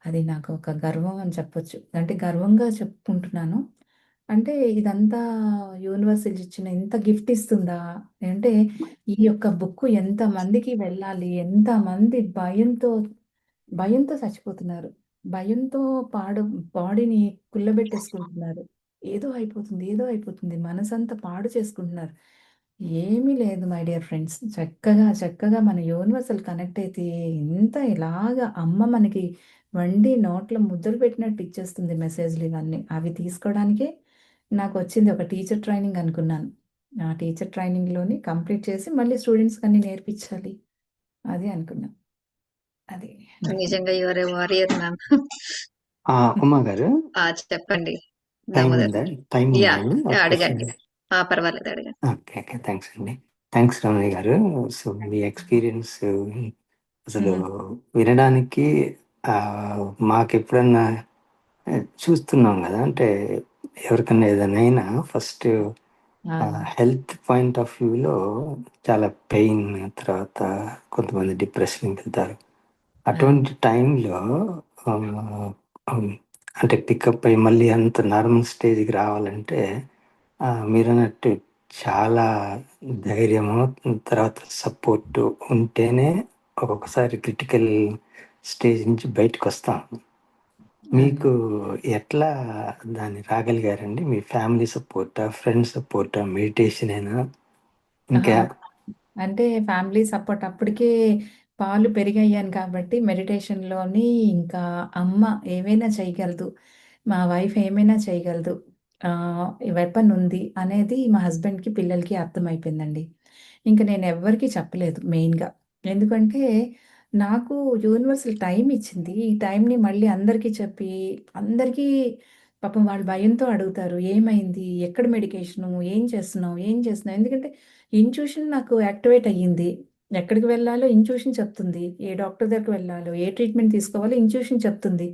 అది నాకు ఒక గర్వం అని చెప్పొచ్చు. అంటే గర్వంగా చెప్పుకుంటున్నాను. అంటే ఇదంతా యూనివర్స్ ఇచ్చిన ఇంత గిఫ్ట్ ఇస్తుందా? అంటే ఈ యొక్క బుక్కు ఎంతమందికి వెళ్ళాలి? ఎంతమంది భయంతో చచ్చిపోతున్నారు. భయంతో బాడీని కుల్లబెట్టేసుకుంటున్నారు. ఏదో అయిపోతుంది. మనసంతా పాడు చేసుకుంటున్నారు. ఏమీ లేదు మై డియర్ ఫ్రెండ్స్. చక్కగా మన యూనివర్సల్ కనెక్ట్ అయితే ఇంత ఇలాగా అమ్మ మనకి వండి నోట్లో ముద్దలు పెట్టినట్టు ఇచ్చేస్తుంది మెసేజ్‌లు ఇవన్నీ. అవి తీసుకోవడానికే నాకొచ్చింది ఒక టీచర్ ట్రైనింగ్ అనుకున్నాను. ఆ టీచర్ ట్రైనింగ్‌లోని కంప్లీట్ చేసి మళ్ళీ స్టూడెంట్స్‌కి అన్నీ నేర్పించాలి. అది అనుకున్నా. అది. నిజంగా you are a warrior ma'am. Uma garu, చెప్పండి టైం దామోదర్ ఉందా? గారు. టైం యా ఉందా అండి? ఒక క్వశ్చన్. అడగండి. పర్వాలేదు అడగండి. ఓకే, ఓకే, థ్యాంక్స్ అండి. థ్యాంక్స్ రమణయ్య గారు. సో మీ ఎక్స్పీరియన్స్ అసలు హ్మ్. వినడానికి ఆ, మాకు ఎప్పుడన్నా చూస్తున్నాం కదా, అంటే ఎవరికన్నా ఏదైనా అయినా ఫస్ట్ అవును. హెల్త్ పాయింట్ ఆఫ్ వ్యూలో చాలా పెయిన్, తర్వాత కొంతమంది డిప్రెషన్కి వెళ్తారు. అవును. అటువంటి టైంలో అంటే పికప్ అయ్యి మళ్ళీ అంత నార్మల్ స్టేజ్కి రావాలంటే మీరన్నట్టు చాలా ధైర్యము, తర్వాత సపోర్ట్ ఉంటేనే ఒక్కొక్కసారి క్రిటికల్ స్టేజ్ నుంచి బయటకు వస్తాం. అవును. మీకు ఎట్లా దాన్ని రాగలిగారండి? మీ ఫ్యామిలీ సపోర్టా, ఫ్రెండ్ సపోర్టా, మెడిటేషన్ అయినా ఇంకా? ఆహా! అంటే ఫ్యామిలీ సపోర్ట్ అప్పటికే పాలు పెరిగయ్యాను కాబట్టి మెడిటేషన్‌లోని ఇంకా అమ్మ ఏమైనా చేయగలదు. మా వైఫ్ ఏమైనా చేయగలదు. వెపన్ ఉంది అనేది మా హస్బెండ్‌కి, పిల్లలకి అర్థమైపోయిందండి. ఇంక నేను ఎవ్వరికీ చెప్పలేదు మెయిన్‌గా. ఎందుకంటే నాకు యూనివర్సల్ టైమ్ ఇచ్చింది. ఈ టైమ్‌ని మళ్ళీ అందరికీ చెప్పి అందరికీ పాపం వాళ్ళు భయంతో అడుగుతారు. "ఏమైంది? ఎక్కడ మెడికేషను? ఏం చేస్తున్నావు? ఏం చేస్తున్నావు?" ఎందుకంటే ఇంట్యూషన్ నాకు యాక్టివేట్ అయ్యింది. ఎక్కడికి వెళ్ళాలో ఇంట్యూషన్ చెప్తుంది. ఏ డాక్టర్ దగ్గరికి వెళ్ళాలో, ఏ ట్రీట్మెంట్ తీసుకోవాలో ఇంట్యూషన్ చెప్తుంది.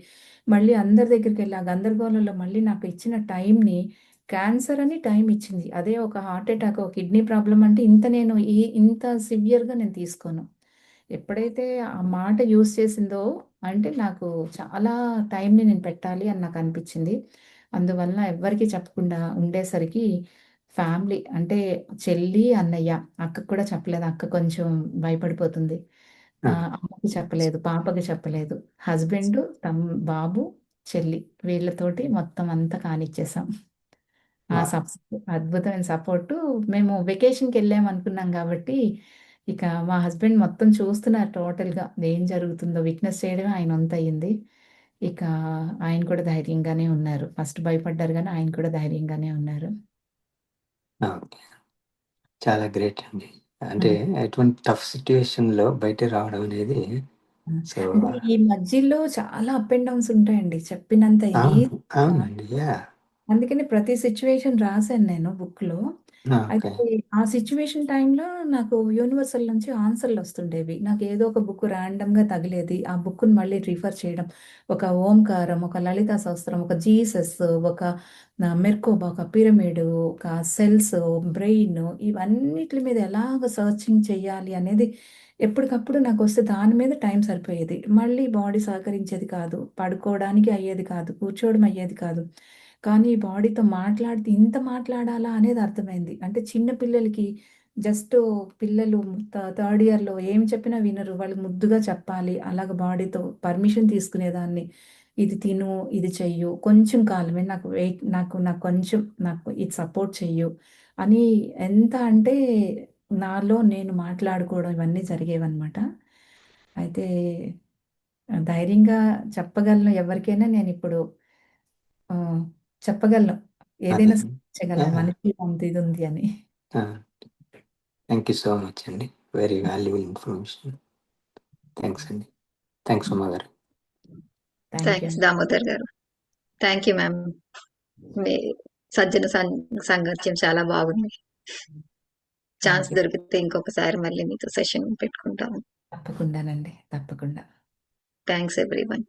మళ్ళీ అందరి దగ్గరికెళ్ళి ఆ గందరగోళంలో మళ్ళీ నాకు ఇచ్చిన టైంని క్యాన్సర్ అని టైం ఇచ్చింది. అదే ఒక హార్ట్ అటాక్, ఒక కిడ్నీ ప్రాబ్లమ్ అంటే ఇంత సివియర్‌గా నేను తీసుకోను. ఎప్పుడైతే ఆ మాట యూజ్ చేసిందో అంటే నాకు చాలా టైంని నేను పెట్టాలి అని నాకనిపిచ్చింది. అందువలన ఎవ్వరికీ చెప్పకుండా ఉండేసరికి ఫ్యామిలీ అంటే చెల్లి, అన్నయ్య, అక్కకి కూడా చెప్పలేదు. అక్క కొంచెం భయపడిపోతుంది. అమ్మకి చెప్పలేదు, పాపకి చెప్పలేదు. హస్బెండు, బాబు, చెల్లి వీళ్ళతోటి మొత్తం అంతా కానిచ్చేసాం. ఆ అద్భుతమైన సపోర్టు. మేము వెకేషన్‌కెళ్ళామనుకున్నాం గాబట్టి, ఇక మా హస్బెండ్ మొత్తం చూస్తున్నారు టోటల్‌గా. ఏం జరుగుతుందో విట్నెస్ చేయడమే ఆయన వంతయింది. ఇక ఆయన కూడా ధైర్యంగానే ఉన్నారు. ఫస్ట్ భయపడ్డారు గానీ, ఆయన కూడా ధైర్యంగానే ఉన్నారు. ఓకే, చాలా గ్రేట్ అండి. అంటే హ్మ్. అటువంటి టఫ్ సిట్యుయేషన్‌లో బయట రావడం అనేది హ్మ్. సో అంటే ఈ మధ్యలో చాలా అప్ అండ్ డౌన్స్ ఉంటాయండి. చెప్పినంత అవును, ఈజీగా అవునండి. యాహ్! అందుకని ప్రతి సిట్యుయేషన్ రాసాను నేను బుక్‌లో. ఓకే. అయితే ఆ సిట్యుయేషన్ టైమ్‌లో నాకు యూనివర్సల్ నుంచి ఆన్సర్‌లొస్తుండేవి. నాకేదో ఒక బుక్ ర్యాండమ్‌గా తగిలేది. ఆ బుక్‌ని మళ్ళీ రిఫర్ చేయడం. ఒక ఓంకారం, ఒక లలితా సహస్రం, ఒక జీసస్, ఒక మెర్కోబా, ఒక పిరమిడ్, ఒక సెల్స్, బ్రెయిన్ ఇవన్నిట్లి మీద ఎలాగ సెర్చింగ్ చేయాలి అనేది ఎప్పటికప్పుడు నాకొస్తే దాని మీద టైం సరిపోయేది. మళ్ళీ బాడీ సహకరించేది కాదు. పడుకోవడానికి అయ్యేది కాదు. కూర్చోవడం అయ్యేది కాదు. కానీ బాడీతో మాట్లాడితే ఇంత మాట్లాడాలా అనేది అర్థమైంది. అంటే చిన్న పిల్లలకి జస్ట్ పిల్లలు థర్డ్ ఇయర్‌లో ఏం చెప్పినా వినరు. వాళ్ళు ముద్దుగా చెప్పాలి. అలాగ బాడీతో పర్మిషన్ తీసుకునేదాన్ని. ఇది తిను, ఇది చెయ్యు, కొంచెం కాలమే నాకు వెయిట్ నాకు కొంచెం నాకు ఇది సపోర్ట్ చెయ్యు అని ఎంత అంటే నాలో నేను మాట్లాడుకోవడం ఇవన్నీ జరిగేవన్నమాట. అయితే ధైర్యంగా చెప్పగలను ఎవరికైనా నేనిప్పుడు ఆహ్, చెప్పగలను. అదే. ఏదైనా సాధించగలం. యాహ్! మనిషిలో అంత ఇది ఉంది అని. ఆ! థ్యాంక్ యూ సో మచ్ అండి. Very valuable information. థ్యాంక్స్ అండి. థ్యాంక్స్ ఉమా గారు. Thank you. థ్యాంక్స్ దామోదర్ గారు. Thank you ma'am. మీ సజ్జన సాంగత్యం చాలా బాగుంది. Chance thank you. దొరికితే ఇంకొకసారి మళ్ళీ మీతో సెషన్ పెట్టుకుంటాము. తప్పకుండానండి. తప్పకుండా. Thanks everyone.